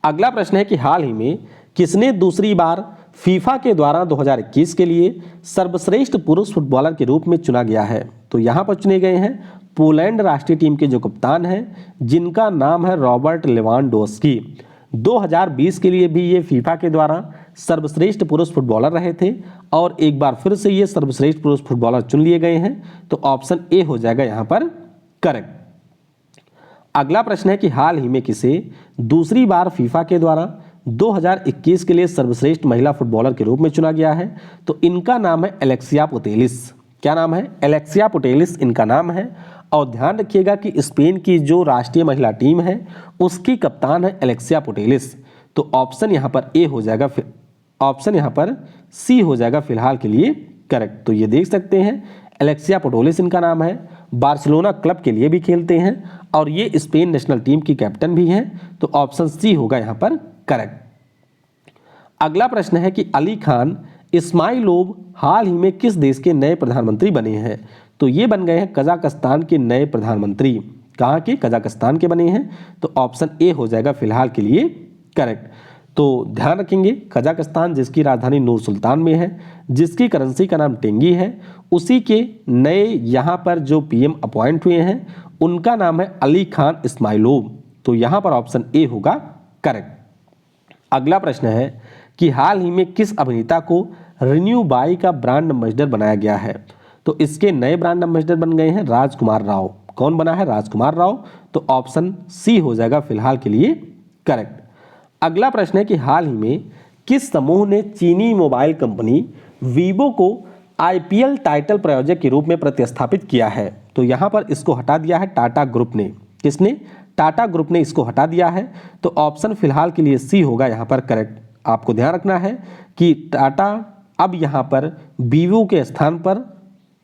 अगला प्रश्न है कि हाल ही में किसने दूसरी बार फीफा के द्वारा 2021 के लिए सर्वश्रेष्ठ पुरुष फुटबॉलर के रूप में चुना गया है? तो यहाँ पर चुने गए हैं पोलैंड राष्ट्रीय टीम के जो कप्तान हैं, जिनका नाम है रॉबर्ट लेवांडोव्स्की। 2020 के लिए भी ये फीफा के द्वारा सर्वश्रेष्ठ पुरुष फुटबॉलर रहे थे और एक बार फिर से ये सर्वश्रेष्ठ पुरुष फुटबॉलर चुन लिए गए हैं, तो ऑप्शन ए हो जाएगा यहाँ पर करेक्ट। अगला प्रश्न है कि हाल ही में किसे दूसरी बार फीफा के द्वारा 2021 के लिए सर्वश्रेष्ठ महिला फुटबॉलर के रूप में चुना गया है? तो इनका नाम है एलेक्सिया पुटेलिस। क्या नाम है? एलेक्सिया पुटेलिस इनका नाम है। और ध्यान रखिएगा कि स्पेन की जो राष्ट्रीय महिला टीम है उसकी कप्तान है एलेक्सिया पुटेलिस, तो ऑप्शन यहाँ पर ए हो जाएगा, ऑप्शन यहाँ पर सी हो जाएगा फिलहाल के लिए करेक्ट। तो ये देख सकते हैं एलेक्सिया पुटेलिस इनका नाम है, बार्सिलोना क्लब के लिए भी खेलते हैं और ये स्पेन नेशनल टीम की कैप्टन भी हैं, तो ऑप्शन सी होगा यहाँ पर करेक्ट। अगला प्रश्न है कि अली खान इस्माइलोव हाल ही में किस देश के नए प्रधानमंत्री बने हैं? तो ये बन गए हैं कजाकिस्तान के नए प्रधानमंत्री। कहाँ के? कजाकिस्तान के बने हैं, तो ऑप्शन ए हो जाएगा फिलहाल के लिए करेक्ट। तो ध्यान रखेंगे कजाकिस्तान जिसकी राजधानी नूर सुल्तान में है, जिसकी करेंसी का नाम टेंगी है, उसी के नए यहाँ पर जो पीएम अपॉइंट हुए हैं उनका नाम है अली खान इस्माइलोव, तो यहाँ पर ऑप्शन ए होगा करेक्ट। अगला प्रश्न है कि हाल ही में किस अभिनेता को रिन्यू बाई का ब्रांड एम्बेसडर बनाया गया है? तो इसके नए ब्रांड एम्बेसडर बन गए हैं राजकुमार राव। कौन बना है? राजकुमार राव, तो ऑप्शन सी हो जाएगा फिलहाल के लिए करेक्ट। अगला प्रश्न है कि हाल ही में किस समूह ने चीनी मोबाइल कंपनी वीवो को आईपीएल टाइटल प्रायोजक के रूप में प्रतिस्थापित किया है? तो यहाँ पर इसको हटा दिया है टाटा ग्रुप ने। किसने? टाटा ग्रुप ने इसको हटा दिया है, तो ऑप्शन फिलहाल के लिए सी होगा यहाँ पर करेक्ट। आपको ध्यान रखना है कि टाटा अब यहाँ पर वीवो के स्थान पर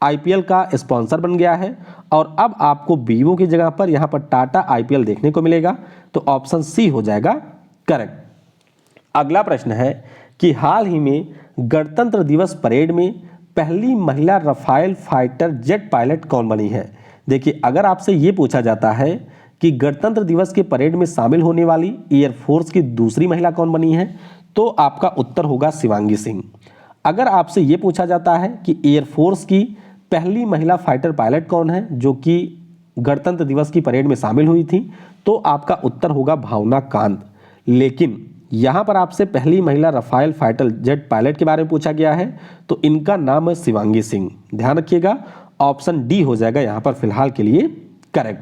आईपीएल का स्पॉन्सर बन गया है और अब आपको वीवो की जगह पर यहाँ पर टाटा आईपीएल देखने को मिलेगा, तो ऑप्शन सी हो जाएगा करेक्ट। अगला प्रश्न है कि हाल ही में गणतंत्र दिवस परेड में पहली महिला रफाल फाइटर जेट पायलट कौन बनी है? देखिए, अगर आपसे ये पूछा जाता है कि गणतंत्र दिवस के परेड में शामिल होने वाली एयरफोर्स की दूसरी महिला कौन बनी है, तो आपका उत्तर होगा शिवांगी सिंह। अगर आपसे ये पूछा जाता है कि एयरफोर्स की पहली महिला फाइटर पायलट कौन है जो कि गणतंत्र दिवस की परेड में शामिल हुई थी, तो आपका उत्तर होगा भावना कांत। लेकिन यहाँ पर आपसे पहली महिला रफाल फाइटर जेट पायलट के बारे में पूछा गया है, तो इनका नाम है शिवांगी सिंह। ध्यान रखिएगा, ऑप्शन डी हो जाएगा यहाँ पर फिलहाल के लिए करेक्ट।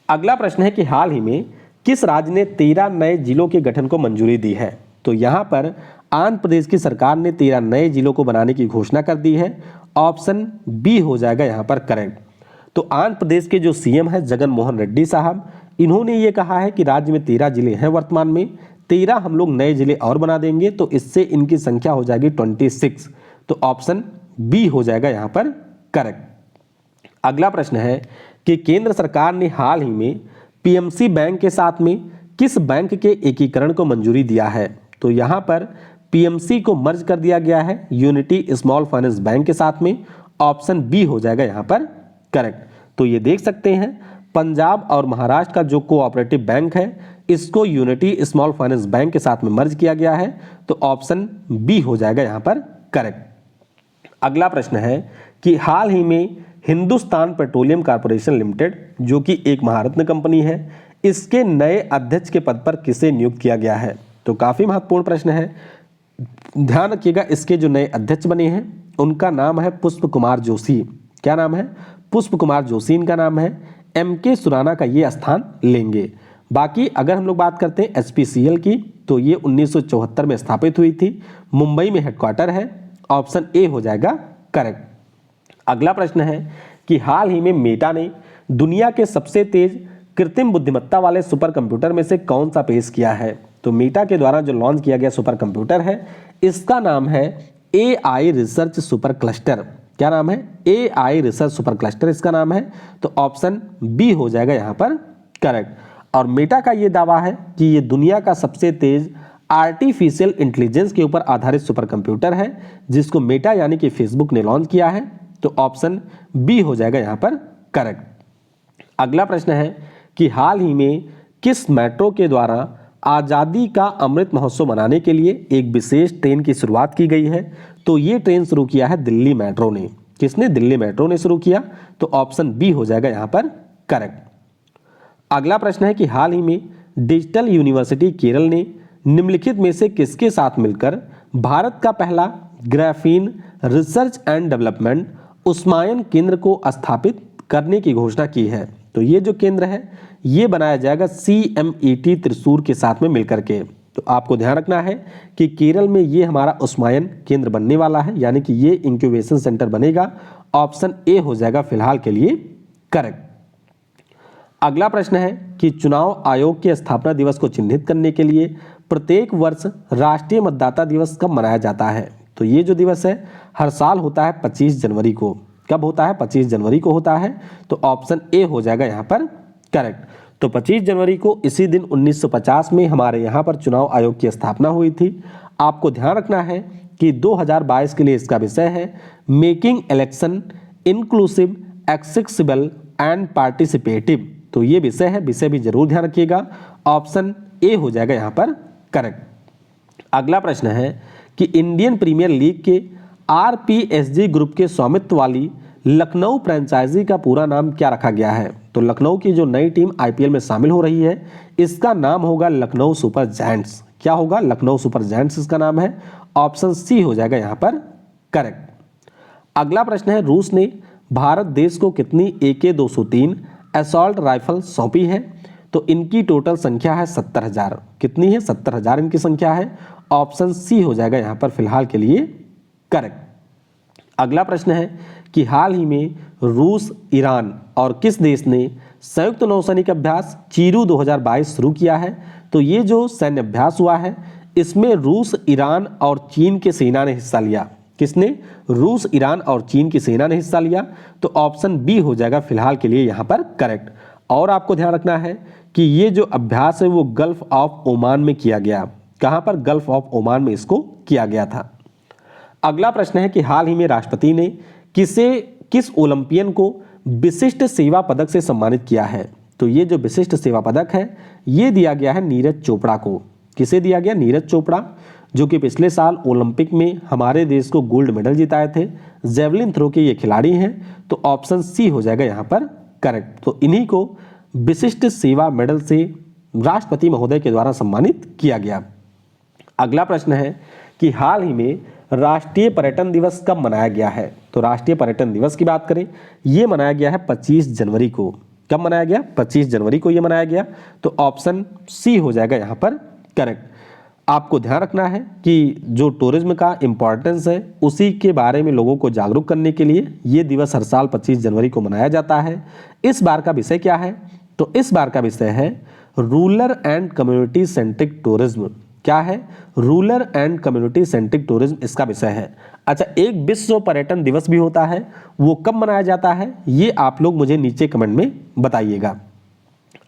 अगला प्रश्न है कि हाल ही में किस राज्य ने 13 नए जिलों के गठन को मंजूरी दी है? तो यहाँ पर आंध्र प्रदेश की सरकार ने 13 नए जिलों को बनाने की घोषणा कर दी है। ऑप्शन बी हो जाएगा यहाँ पर करेक्ट। तो आंध्र प्रदेश के जो सीएम है जगन मोहन रेड्डी साहब, इन्होंने ये कहा है कि राज्य में 13 जिले हैं वर्तमान में, 13 हम लोग नए जिले और बना देंगे, तो इससे इनकी संख्या हो जाएगी 26। तो ऑप्शन बी हो जाएगा यहाँ पर करेक्ट। अगला प्रश्न है कि केंद्र सरकार ने हाल ही में पीएमसी बैंक के साथ में किस बैंक के एकीकरण को मंजूरी दिया है? तो यहाँ पर पीएमसी को मर्ज कर दिया गया है यूनिटी स्मॉल फाइनेंस बैंक के साथ में। ऑप्शन बी हो जाएगा यहाँ पर करेक्ट। तो ये देख सकते हैं, पंजाब और महाराष्ट्र का जो कोऑपरेटिव बैंक है, इसको यूनिटी स्मॉल फाइनेंस बैंक के साथ में मर्ज किया गया है। तो ऑप्शन बी हो जाएगा यहाँ पर करेक्ट। अगला प्रश्न है कि हाल ही में हिंदुस्तान पेट्रोलियम कॉर्पोरेशन लिमिटेड, जो कि एक महारत्न कंपनी है, इसके नए अध्यक्ष के पद पर किसे नियुक्त किया गया है? तो काफी महत्वपूर्ण प्रश्न है, ध्यान रखिएगा। इसके जो नए अध्यक्ष बने हैं उनका नाम है पुष्प कुमार जोशी। क्या नाम है? पुष्प कुमार जोशी इनका नाम है। एमके सुराना का ये स्थान लेंगे। बाकी अगर हम लोग बात करते हैं एचपीसीएल की, तो ये 1974 में स्थापित हुई थी, मुंबई में हेडक्वार्टर है। ऑप्शन ए हो जाएगा करेक्ट। अगला प्रश्न है कि हाल ही में मेटा ने दुनिया के सबसे तेज कृत्रिम बुद्धिमत्ता वाले सुपर कंप्यूटर में से कौन सा पेश किया है? तो मेटा के द्वारा जो लॉन्च किया गया सुपर कंप्यूटर है, इसका नाम है AI रिसर्च सुपर क्लस्टर। क्या नाम है? AI रिसर्च सुपर क्लस्टर इसका नाम है। तो ऑप्शन बी हो जाएगा यहाँ पर करेक्ट। और मेटा का ये दावा है कि ये दुनिया का सबसे तेज आर्टिफिशियल इंटेलिजेंस के ऊपर आधारित सुपर कंप्यूटर है, जिसको मेटा यानी कि फेसबुक ने लॉन्च किया है। तो ऑप्शन बी हो जाएगा यहाँ पर करेक्ट। अगला प्रश्न है कि हाल ही में किस मेट्रो के द्वारा आज़ादी का अमृत महोत्सव मनाने के लिए एक विशेष ट्रेन की शुरुआत की गई है? तो ये ट्रेन शुरू किया है दिल्ली मेट्रो ने। किसने? दिल्ली मेट्रो ने शुरू किया। तो ऑप्शन बी हो जाएगा यहाँ पर करेक्ट। अगला प्रश्न है कि हाल ही में डिजिटल यूनिवर्सिटी केरल ने निम्नलिखित में से किसके साथ मिलकर भारत का पहला ग्राफीन रिसर्च एंड डेवलपमेंट उस्मायन केंद्र को स्थापित करने की घोषणा की है? तो ये जो केंद्र है ये बनाया जाएगा CMET त्रिशूर के साथ में मिलकर के। तो आपको ध्यान रखना है कि केरल में ये हमारा उस्मायन केंद्र बनने वाला है, यानी कि ये इंक्यूबेशन सेंटर बनेगा। ऑप्शन ए हो जाएगा फिलहाल के लिए करेक्ट। अगला प्रश्न है कि चुनाव आयोग के स्थापना दिवस को चिन्हित करने के लिए प्रत्येक वर्ष राष्ट्रीय मतदाता दिवस कब मनाया जाता है? तो ये जो दिवस है हर साल होता है 25 जनवरी को। कब होता है? 25 जनवरी को होता है। तो ऑप्शन ए हो जाएगा यहाँ पर करेक्ट। तो 25 जनवरी को इसी दिन 1950 में हमारे यहाँ पर चुनाव आयोग की स्थापना हुई थी। आपको ध्यान रखना है कि 2022 के लिए इसका विषय है making election inclusive, accessible and participative. तो ये विषय है, विषय भी जरूर ध्यान रखिएगा। ऑप्शन ए हो जाएगा यहाँ पर करेक्ट। अगला प्रश्न है कि इंडियन प्रीमियर लीग के RPG ग्रुप के स्वामित्व वाली लखनऊ फ्रेंचाइजी का पूरा नाम क्या रखा गया है? तो लखनऊ की जो नई टीम IPL में शामिल हो रही है, इसका नाम होगा लखनऊ सुपर जायंट्स। क्या होगा? लखनऊ सुपर जायंट्स इसका नाम है। ऑप्शन सी हो जाएगा यहाँ पर करेक्ट। अगला प्रश्न है रूस ने भारत देश को कितनी AK-203 असॉल्ट राइफल सौंपी है? तो इनकी टोटल संख्या है 70,000। कितनी है? 70,000 इनकी संख्या है। ऑप्शन सी हो जाएगा यहाँ पर फिलहाल के लिए करेक्ट। अगला प्रश्न है कि हाल ही में रूस, ईरान और किस देश ने संयुक्त नौसैनिक अभ्यास चीरू 2022 शुरू किया है? तो ये जो सैन्य अभ्यास हुआ है इसमें रूस, ईरान और चीन की सेना ने हिस्सा लिया। किसने? रूस, ईरान और चीन की सेना ने हिस्सा लिया। तो ऑप्शन बी हो जाएगा फिलहाल के लिए यहाँ पर करेक्ट। और आपको ध्यान रखना है कि ये जो अभ्यास है वो गल्फ ऑफ ओमान में किया गया। कहाँ पर? गल्फ ऑफ ओमान में इसको किया गया था। अगला प्रश्न है कि हाल ही में राष्ट्रपति ने किस ओलंपियन को विशिष्ट सेवा पदक से सम्मानित किया है? तो ये जो विशिष्ट सेवा पदक है ये दिया गया है नीरज चोपड़ा को। किसे दिया गया? नीरज चोपड़ा, जो कि पिछले साल ओलंपिक में हमारे देश को गोल्ड मेडल जिताए थे। जेवलिन थ्रो के ये खिलाड़ी हैं, तो ऑप्शन सी हो जाएगा यहाँ पर करेक्ट। तो इन्हीं को विशिष्ट सेवा मेडल से राष्ट्रपति महोदय के द्वारा सम्मानित किया गया। अगला प्रश्न है कि हाल ही में राष्ट्रीय पर्यटन दिवस कब मनाया गया है? तो राष्ट्रीय पर्यटन दिवस की बात करें, ये मनाया गया है 25 जनवरी को। कब मनाया गया? 25 जनवरी को ये मनाया गया। तो ऑप्शन सी हो जाएगा यहाँ पर करेक्ट। आपको ध्यान रखना है कि जो टूरिज्म का इम्पोर्टेंस है उसी के बारे में लोगों को जागरूक करने के लिए ये दिवस हर साल 25 जनवरी को मनाया जाता है। इस बार का विषय क्या है? तो इस बार का विषय है rural and community centric tourism. क्या है? Rural and community centric tourism इसका विषय है। अच्छा, एक विश्व पर्यटन दिवस भी होता है, वो कब मनाया जाता है ये आप लोग मुझे नीचे कमेंट में बताइएगा।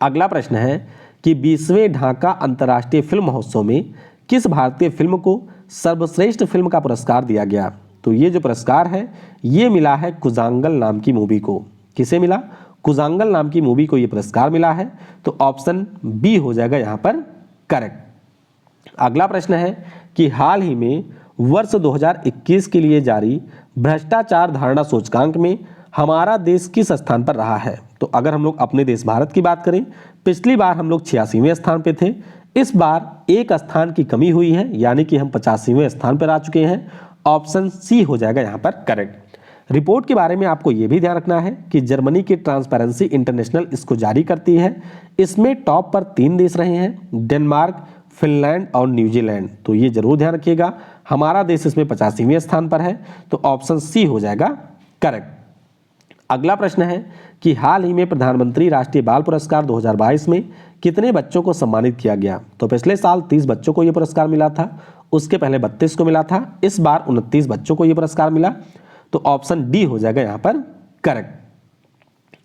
अगला प्रश्न है कि 20वें ढाका अंतर्राष्ट्रीय फिल्म महोत्सव में किस भारतीय फिल्म को सर्वश्रेष्ठ फिल्म का पुरस्कार दिया गया? तो ये जो पुरस्कार है ये मिला है कुजांगल नाम की मूवी को। किसे मिला? कुजांगल नाम की मूवी को ये पुरस्कार मिला है। तो ऑप्शन बी हो जाएगा यहाँ पर करेक्ट। अगला प्रश्न है कि हाल ही में वर्ष 2021 के लिए जारी भ्रष्टाचार धारणा सूचकांक में हमारा देश किस स्थान पर रहा है? तो अगर हम लोग अपने देश भारत की बात करें, पिछली बार हम लोग 86वें स्थान पे थे। इस बार एक स्थान की कमी हुई है, यानी कि हम 85वें स्थान पर आ चुके हैं। ऑप्शन सी हो जाएगा यहाँ पर करेक्ट। रिपोर्ट के बारे में आपको ये भी ध्यान रखना है कि जर्मनी की ट्रांसपेरेंसी इंटरनेशनल इसको जारी करती है। इसमें टॉप पर 3 देश रहे हैं, डेनमार्क, फिनलैंड और न्यूजीलैंड। तो ये जरूर ध्यान रखिएगा, हमारा देश इसमें 85वें स्थान पर है। तो ऑप्शन सी हो जाएगा करेक्ट। अगला प्रश्न है कि हाल ही में प्रधानमंत्री राष्ट्रीय बाल पुरस्कार 2022 में कितने बच्चों को सम्मानित किया गया? तो पिछले साल 30 बच्चों को यह पुरस्कार मिला था, उसके पहले 32 को मिला था, इस बार 29 बच्चों को यह पुरस्कार मिला। तो ऑप्शन डी हो जाएगा यहाँ पर करेक्ट।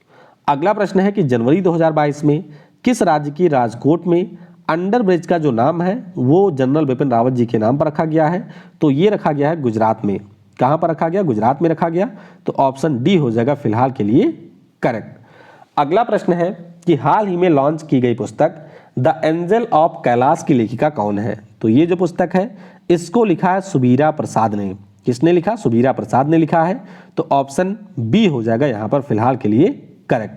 अगला प्रश्न है कि जनवरी 2022 में किस राज्य की राजकोट में अंडर ब्रिज का जो नाम है वो जनरल बिपिन रावत जी के नाम पर रखा गया है? तो ये रखा गया है गुजरात में। कहां पर रखा गया? गुजरात में रखा गया। तो ऑप्शन डी हो जाएगा फिलहाल के लिए करेक्ट। अगला प्रश्न है कि हाल ही में लॉन्च की गई पुस्तक द एंजल ऑफ कैलाश की लेखिका कौन है? तो ये जो पुस्तक है इसको लिखा है सुबीरा प्रसाद ने। किसने लिखा? सुबीरा प्रसाद ने लिखा है। तो ऑप्शन बी हो जाएगा यहां पर फिलहाल के लिए करेक्ट।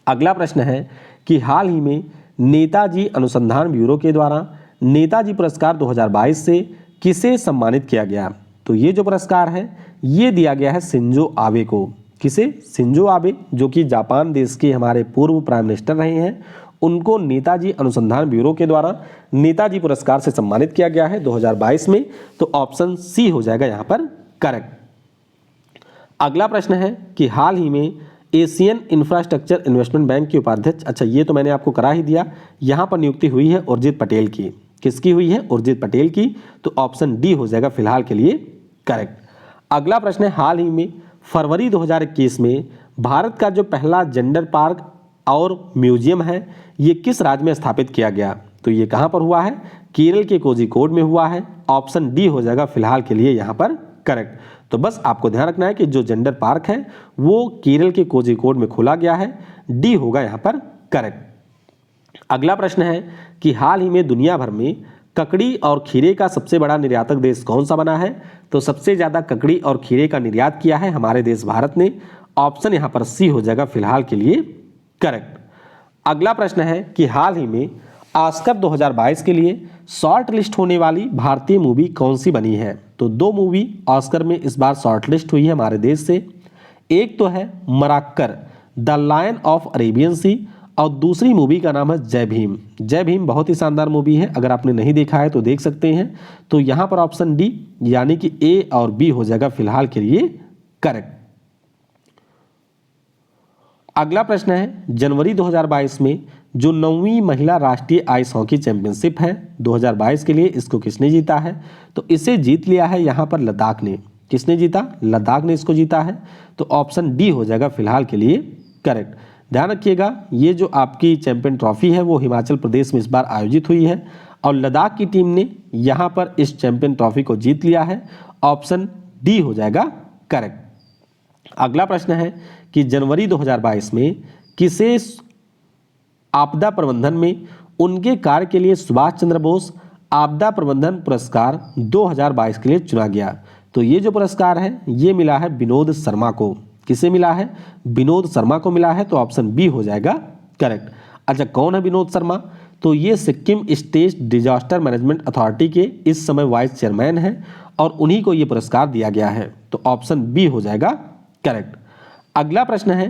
अगला प्रश्न है कि हाल ही में नेताजी अनुसंधान ब्यूरो के द्वारा नेताजी पुरस्कार 2022 से किसे सम्मानित किया गया? तो ये जो पुरस्कार है ये दिया गया है शिंजो आबे को। किसे? शिंजो आबे, जो कि जापान देश के हमारे पूर्व प्राइम मिनिस्टर रहे हैं, उनको नेताजी अनुसंधान ब्यूरो के द्वारा नेताजी पुरस्कार से सम्मानित किया गया है 2022 में। तो ऑप्शन सी हो जाएगा यहाँ पर करेक्ट। अगला प्रश्न है कि हाल ही में एशियन इंफ्रास्ट्रक्चर इन्वेस्टमेंट बैंक के उपाध्यक्ष, अच्छा ये तो मैंने आपको करा ही दिया, यहाँ पर नियुक्ति हुई है उर्जित पटेल की। किसकी हुई है? उर्जित पटेल की। तो ऑप्शन डी हो जाएगा फिलहाल के लिए करेक्ट। अगला प्रश्न है हाल ही में फरवरी 2021 में भारत का जो पहला जेंडर पार्क और म्यूजियम है ये किस राज्य में स्थापित किया गया? तो ये कहाँ पर हुआ है? केरल के कोझिकोड में हुआ है। ऑप्शन डी हो जाएगा फिलहाल के लिए यहाँ पर करेक्ट। तो बस आपको ध्यान रखना है कि जो जेंडर पार्क है वो केरल के कोझिकोड में खोला गया है। डी होगा यहाँ पर करेक्ट। अगला प्रश्न है कि हाल ही में दुनिया भर में ककड़ी और खीरे का सबसे बड़ा निर्यातक देश कौन सा बना है? तो सबसे ज्यादा ककड़ी और खीरे का निर्यात किया है हमारे देश भारत ने। ऑप्शन यहाँ पर सी हो जाएगा फिलहाल के लिए करेक्ट। अगला प्रश्न है कि हाल ही में ऑस्कर 2022 के लिए शॉर्ट लिस्ट होने वाली भारतीय मूवी कौन सी बनी है? तो 2 मूवी ऑस्कर में इस बार शॉर्ट लिस्ट हुई है हमारे देश से। एक तो है Marakkar the lion of Arabian सी और दूसरी मूवी का नाम है जय भीम। जय भीम बहुत ही शानदार मूवी है, अगर आपने नहीं देखा है तो देख सकते हैं। तो यहाँ पर ऑप्शन डी यानी कि ए और बी हो जाएगा फिलहाल के लिए करेक्ट। अगला प्रश्न है जनवरी 2022 में जो 9वीं महिला राष्ट्रीय आइस हॉकी चैंपियनशिप है 2022 के लिए, इसको किसने जीता है? तो इसे जीत लिया है यहाँ पर लद्दाख ने। किसने जीता? लद्दाख ने इसको जीता है। तो ऑप्शन डी हो जाएगा फिलहाल के लिए करेक्ट। ध्यान रखिएगा ये जो आपकी चैंपियन ट्रॉफी है वो हिमाचल प्रदेश में इस बार आयोजित हुई है और लद्दाख की टीम ने यहाँ पर इस चैंपियन ट्रॉफी को जीत लिया है ऑप्शन डी हो जाएगा करेक्ट। अगला प्रश्न है कि जनवरी 2022 में किसे आपदा प्रबंधन में उनके कार्य के लिए सुभाष चंद्र बोस आपदा प्रबंधन पुरस्कार 2022 के लिए चुना गया? तो ये जो पुरस्कार है ये मिला है विनोद शर्मा को। किसे मिला है? विनोद शर्मा को मिला है, तो ऑप्शन बी हो जाएगा करेक्ट। अच्छा, कौन है विनोद शर्मा? तो ये Sikkim state disaster management authority के इस समय वाइस चेयरमैन हैं और उन्हीं को ये पुरस्कार दिया गया है, तो ऑप्शन बी हो जाएगा करेक्ट। अगला प्रश्न है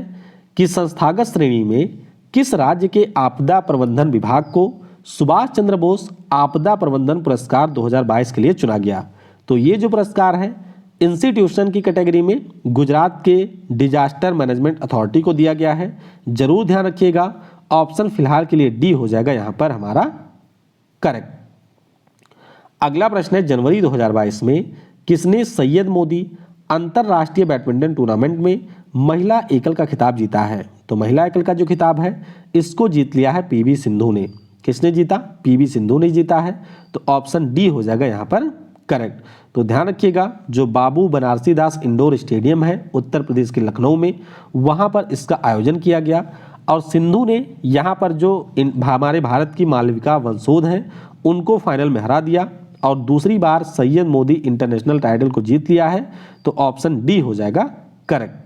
कि संस्थागत श्रेणी में किस राज्य के आपदा प्रबंधन विभाग को सुभाष चंद्र बोस आपदा प्रबंधन पुरस्कार 2022 के लिए चुना गया? तो ये जो पुरस्कार है इंस्टीट्यूशन की कैटेगरी में गुजरात के डिजास्टर मैनेजमेंट अथॉरिटी को दिया गया है। जरूर ध्यान रखिएगा, ऑप्शन फिलहाल के लिए डी हो जाएगा यहां पर हमारा करेक्ट। अगला प्रश्न है जनवरी 2022 में किसने सैयद मोदी अंतरराष्ट्रीय बैडमिंटन टूर्नामेंट में महिला एकल का खिताब जीता है? तो महिला एकल का जो खिताब है इसको जीत लिया है पीवी सिंधु ने। किसने जीता? पीवी सिंधु ने जीता है, तो ऑप्शन डी हो जाएगा यहां पर करेक्ट। तो ध्यान रखिएगा, जो बाबू बनारसी दास इंडोर स्टेडियम है उत्तर प्रदेश के लखनऊ में, वहां पर इसका आयोजन किया गया और सिंधु ने यहां पर जो हमारे भारत की मालविका वंशोध हैं उनको फाइनल में हरा दिया और दूसरी बार सैयद मोदी इंटरनेशनल टाइटल को जीत लिया है, तो ऑप्शन डी हो जाएगा करेक्ट।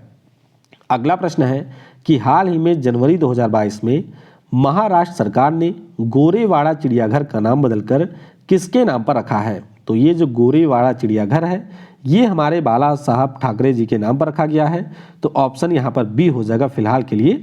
अगला प्रश्न है कि हाल ही में जनवरी 2022 में महाराष्ट्र सरकार ने गोरेवाड़ा चिड़ियाघर का नाम बदलकर किसके नाम पर रखा है? तो ये जो गोरेवाड़ा चिड़ियाघर है ये हमारे बाला साहब ठाकरे जी के नाम पर रखा गया है, तो ऑप्शन यहाँ पर बी हो जाएगा फिलहाल के लिए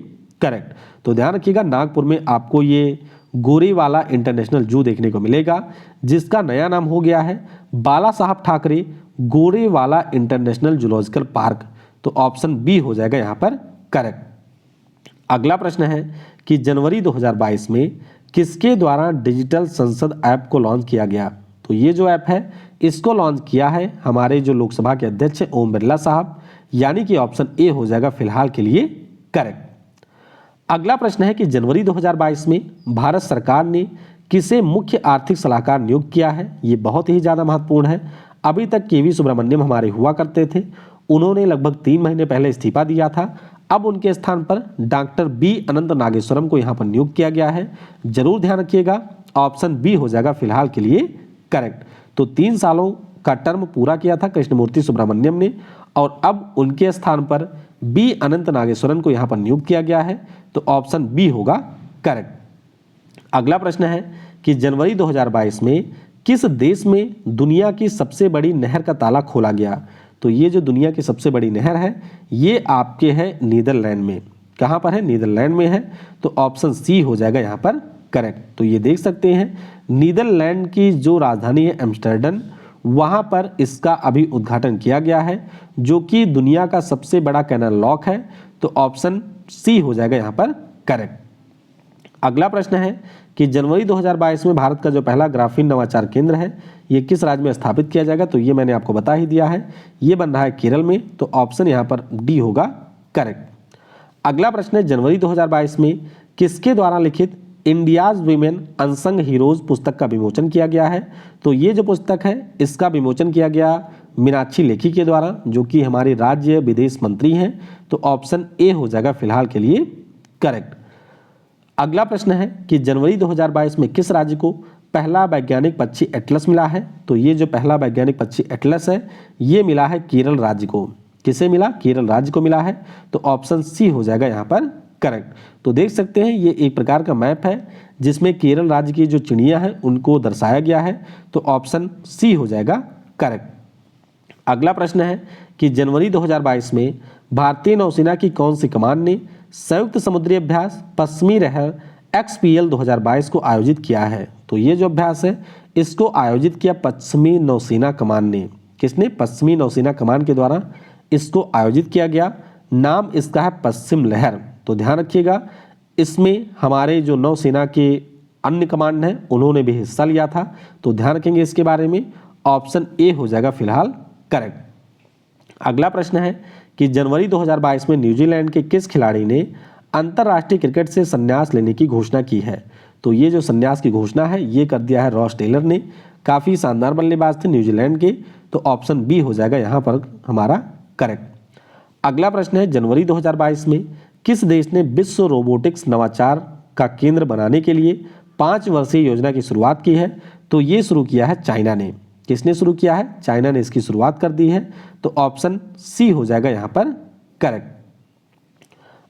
करेक्ट। तो ध्यान रखिएगा, नागपुर में आपको ये गोरेवाला इंटरनेशनल जू देखने को मिलेगा जिसका नया नाम हो गया है बाला साहब Thackeray Gorewala international zoological park, तो ऑप्शन बी हो जाएगा यहाँ पर करेक्ट। अगला प्रश्न है कि जनवरी 2022 में किसके द्वारा डिजिटल संसद ऐप को लॉन्च किया गया? तो ये जो ऐप है इसको लॉन्च किया है हमारे जो लोकसभा के अध्यक्ष ओम बिरला साहब, यानी कि ऑप्शन ए हो जाएगा फिलहाल के लिए करेक्ट। अगला प्रश्न है कि जनवरी 2022 में भारत सरकार ने किसे मुख्य आर्थिक सलाहकार नियुक्त किया है? ये बहुत ही ज़्यादा महत्वपूर्ण है। अभी तक केवी सुब्रमण्यम हमारे हुआ करते थे, उन्होंने लगभग 3 महीने पहले इस्तीफा दिया था। अब उनके स्थान पर डॉक्टर बी अनंत नागेश्वरम को यहाँ पर नियुक्त किया गया है। जरूर ध्यान रखिएगा, ऑप्शन बी हो जाएगा फिलहाल के लिए करेक्ट। तो 3 सालों का टर्म पूरा किया था कृष्णमूर्ति सुब्रमण्यम ने और अब उनके स्थान पर बी अनंत नागेश्वरन को यहाँ पर नियुक्त किया गया है, तो ऑप्शन बी होगा करेक्ट। अगला प्रश्न है कि जनवरी 2022 में किस देश में दुनिया की सबसे बड़ी नहर का ताला खोला गया? तो ये जो दुनिया की सबसे बड़ी नहर है ये आपके है नीदरलैंड में। कहाँ पर है? नीदरलैंड में है, तो ऑप्शन सी हो जाएगा यहाँ पर करेक्ट। तो ये देख सकते हैं नीदरलैंड की जो राजधानी है एम्स्टर्डम, वहाँ पर इसका अभी उद्घाटन किया गया है जो कि दुनिया का सबसे बड़ा कैनाल लॉक है, तो ऑप्शन सी हो जाएगा यहाँ पर करेक्ट। अगला प्रश्न है कि जनवरी 2022 में भारत का जो पहला ग्राफीन नवाचार केंद्र है ये किस राज्य में स्थापित किया जाएगा? तो ये मैंने आपको बता ही दिया है, ये बन रहा है केरल में, तो ऑप्शन यहाँ पर डी होगा करेक्ट। अगला प्रश्न है जनवरी 2022 में किसके द्वारा लिखित इंडियाज वीमेन अनसंग हीरोज पुस्तक का विमोचन किया गया है? तो ये जो पुस्तक है इसका विमोचन किया गया मीनाक्षी लेखी के द्वारा, जो कि हमारे राज्य विदेश मंत्री हैं, तो ऑप्शन ए हो जाएगा फिलहाल के लिए करेक्ट। अगला प्रश्न है कि जनवरी 2022 में किस राज्य को पहला वैज्ञानिक पक्षी एटलस मिला है? तो ये जो पहला वैज्ञानिक पक्षी एटलस है ये मिला है केरल राज्य को। किसे मिला? केरल राज्य को मिला है, तो ऑप्शन सी हो जाएगा यहाँ पर करेक्ट। तो देख सकते हैं ये एक प्रकार का मैप है जिसमें केरल राज्य की जो चिड़ियाँ हैं उनको दर्शाया गया है, तो ऑप्शन सी हो जाएगा करेक्ट। अगला प्रश्न है कि जनवरी 2022 में भारतीय नौसेना की कौन सी कमान ने संयुक्त समुद्री अभ्यास पश्चिमी रहर XPL 2022 को आयोजित किया है? तो ये जो अभ्यास है इसको आयोजित किया पश्चिमी नौसेना कमान ने। किसने? पश्चिमी नौसेना कमान के द्वारा इसको आयोजित किया गया। नाम इसका है पश्चिम लहर। तो ध्यान रखिएगा, इसमें हमारे जो नौसेना के अन्य कमांड हैं उन्होंने भी हिस्सा लिया था, तो ध्यान रखेंगे इसके बारे में। ऑप्शन ए हो जाएगा फिलहाल करेक्ट। अगला प्रश्न है कि जनवरी 2022 में न्यूजीलैंड के किस खिलाड़ी ने अंतर्राष्ट्रीय क्रिकेट से संन्यास लेने की घोषणा की है? तो ये जो संन्यास की घोषणा है ये कर दिया है रॉस टेलर ने। काफ़ी शानदार बल्लेबाज थे न्यूजीलैंड के, तो ऑप्शन बी हो जाएगा यहाँ पर हमारा करेक्ट। अगला प्रश्न है जनवरी 2022 में किस देश ने विश्व रोबोटिक्स नवाचार का केंद्र बनाने के लिए 5 वर्षीय योजना की शुरुआत की है? तो ये शुरू किया है चाइना ने। किसने शुरू किया है? चाइना ने इसकी शुरुआत कर दी है, तो ऑप्शन सी हो जाएगा यहाँ पर करेक्ट।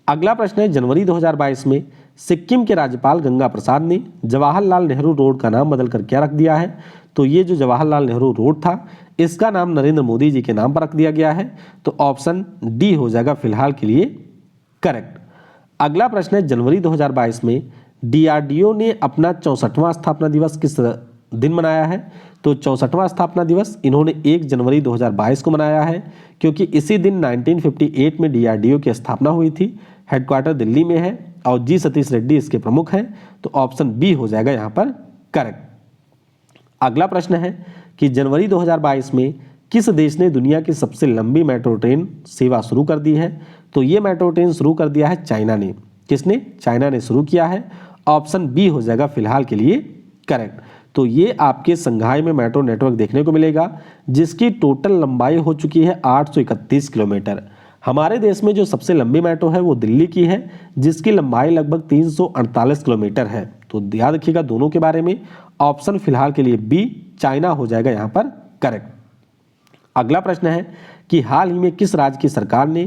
अगला प्रश्न है जनवरी 2022 में सिक्किम के राज्यपाल गंगा प्रसाद ने जवाहरलाल नेहरू रोड का नाम बदलकर क्या रख दिया है? तो ये जो जवाहरलाल नेहरू रोड था इसका नाम नरेंद्र मोदी जी के नाम पर रख दिया गया है, तो ऑप्शन डी हो जाएगा फिलहाल के लिए करेक्ट। अगला प्रश्न है जनवरी 2022 में डीआरडीओ ने अपना 64वां स्थापना दिवस किस दिन मनाया है? तो 64वां स्थापना दिवस इन्होंने 1 जनवरी 2022 को मनाया है, क्योंकि इसी दिन 1958 में डीआरडीओ की स्थापना हुई थी। हेडक्वार्टर दिल्ली में है और जी सतीश रेड्डी इसके प्रमुख हैं, तो ऑप्शन बी हो जाएगा यहाँ पर करेक्ट। अगला प्रश्न है कि जनवरी 2022 में किस देश ने दुनिया की सबसे लंबी मेट्रो ट्रेन सेवा शुरू कर दी है? तो ये मेट्रो ट्रेन शुरू कर दिया है चाइना ने। किसने? चाइना ने शुरू किया है, ऑप्शन बी हो जाएगा फिलहाल के लिए करेक्ट। तो ये आपके संघाई में मेट्रो नेटवर्क देखने को मिलेगा, जिसकी टोटल लंबाई हो चुकी है 831 किलोमीटर। हमारे देश में जो सबसे लंबी मेट्रो है वो दिल्ली की है, जिसकी लंबाई लगभग 348 किलोमीटर है। तो याद रखिएगा दोनों के बारे में। ऑप्शन फिलहाल के लिए बी चाइना हो जाएगा यहाँ पर करेक्ट। अगला प्रश्न है कि हाल ही में किस राज्य की सरकार ने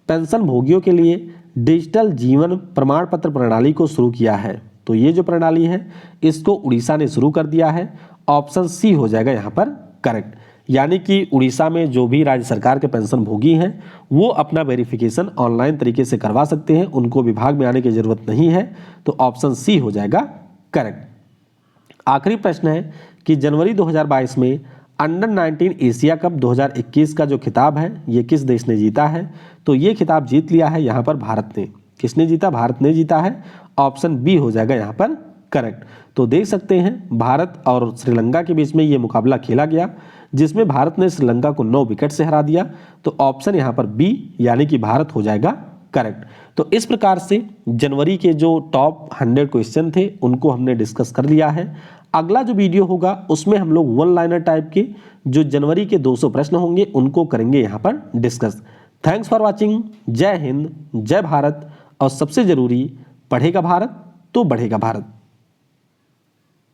पेंशन भोगियों के लिए डिजिटल जीवन प्रमाण पत्र प्रणाली को शुरू किया है? तो ये जो प्रणाली है इसको उड़ीसा ने शुरू कर दिया है, ऑप्शन सी हो जाएगा यहाँ पर करेक्ट। यानी कि उड़ीसा में जो भी राज्य सरकार के पेंशन भोगी हैं वो अपना वेरिफिकेशन ऑनलाइन तरीके से करवा सकते हैं, उनको विभाग में आने की जरूरत नहीं है, तो ऑप्शन सी हो जाएगा करेक्ट। आखिरी प्रश्न है कि जनवरी 2022 में अंडर 19 एशिया कप 2021 का जो खिताब है ये किस देश ने जीता है? तो ये खिताब जीत लिया है यहाँ पर भारत ने। किसने जीता? भारत ने जीता है, ऑप्शन बी हो जाएगा यहाँ पर करेक्ट। तो देख सकते हैं भारत और श्रीलंका के बीच में ये मुकाबला खेला गया, जिसमें भारत ने श्रीलंका को 9 विकेट से हरा दिया, तो ऑप्शन यहाँ पर बी यानी कि भारत हो जाएगा करेक्ट। तो इस प्रकार से जनवरी के जो टॉप 100 क्वेश्चन थे उनको हमने डिस्कस कर लिया है। अगला जो वीडियो होगा उसमें हम लोग वन लाइनर टाइप के जो जनवरी के 200 प्रश्न होंगे उनको करेंगे यहाँ पर डिस्कस। Thanks for watching. जय हिंद, जय भारत, और सबसे जरूरी पढ़ेगा भारत तो बढ़ेगा भारत।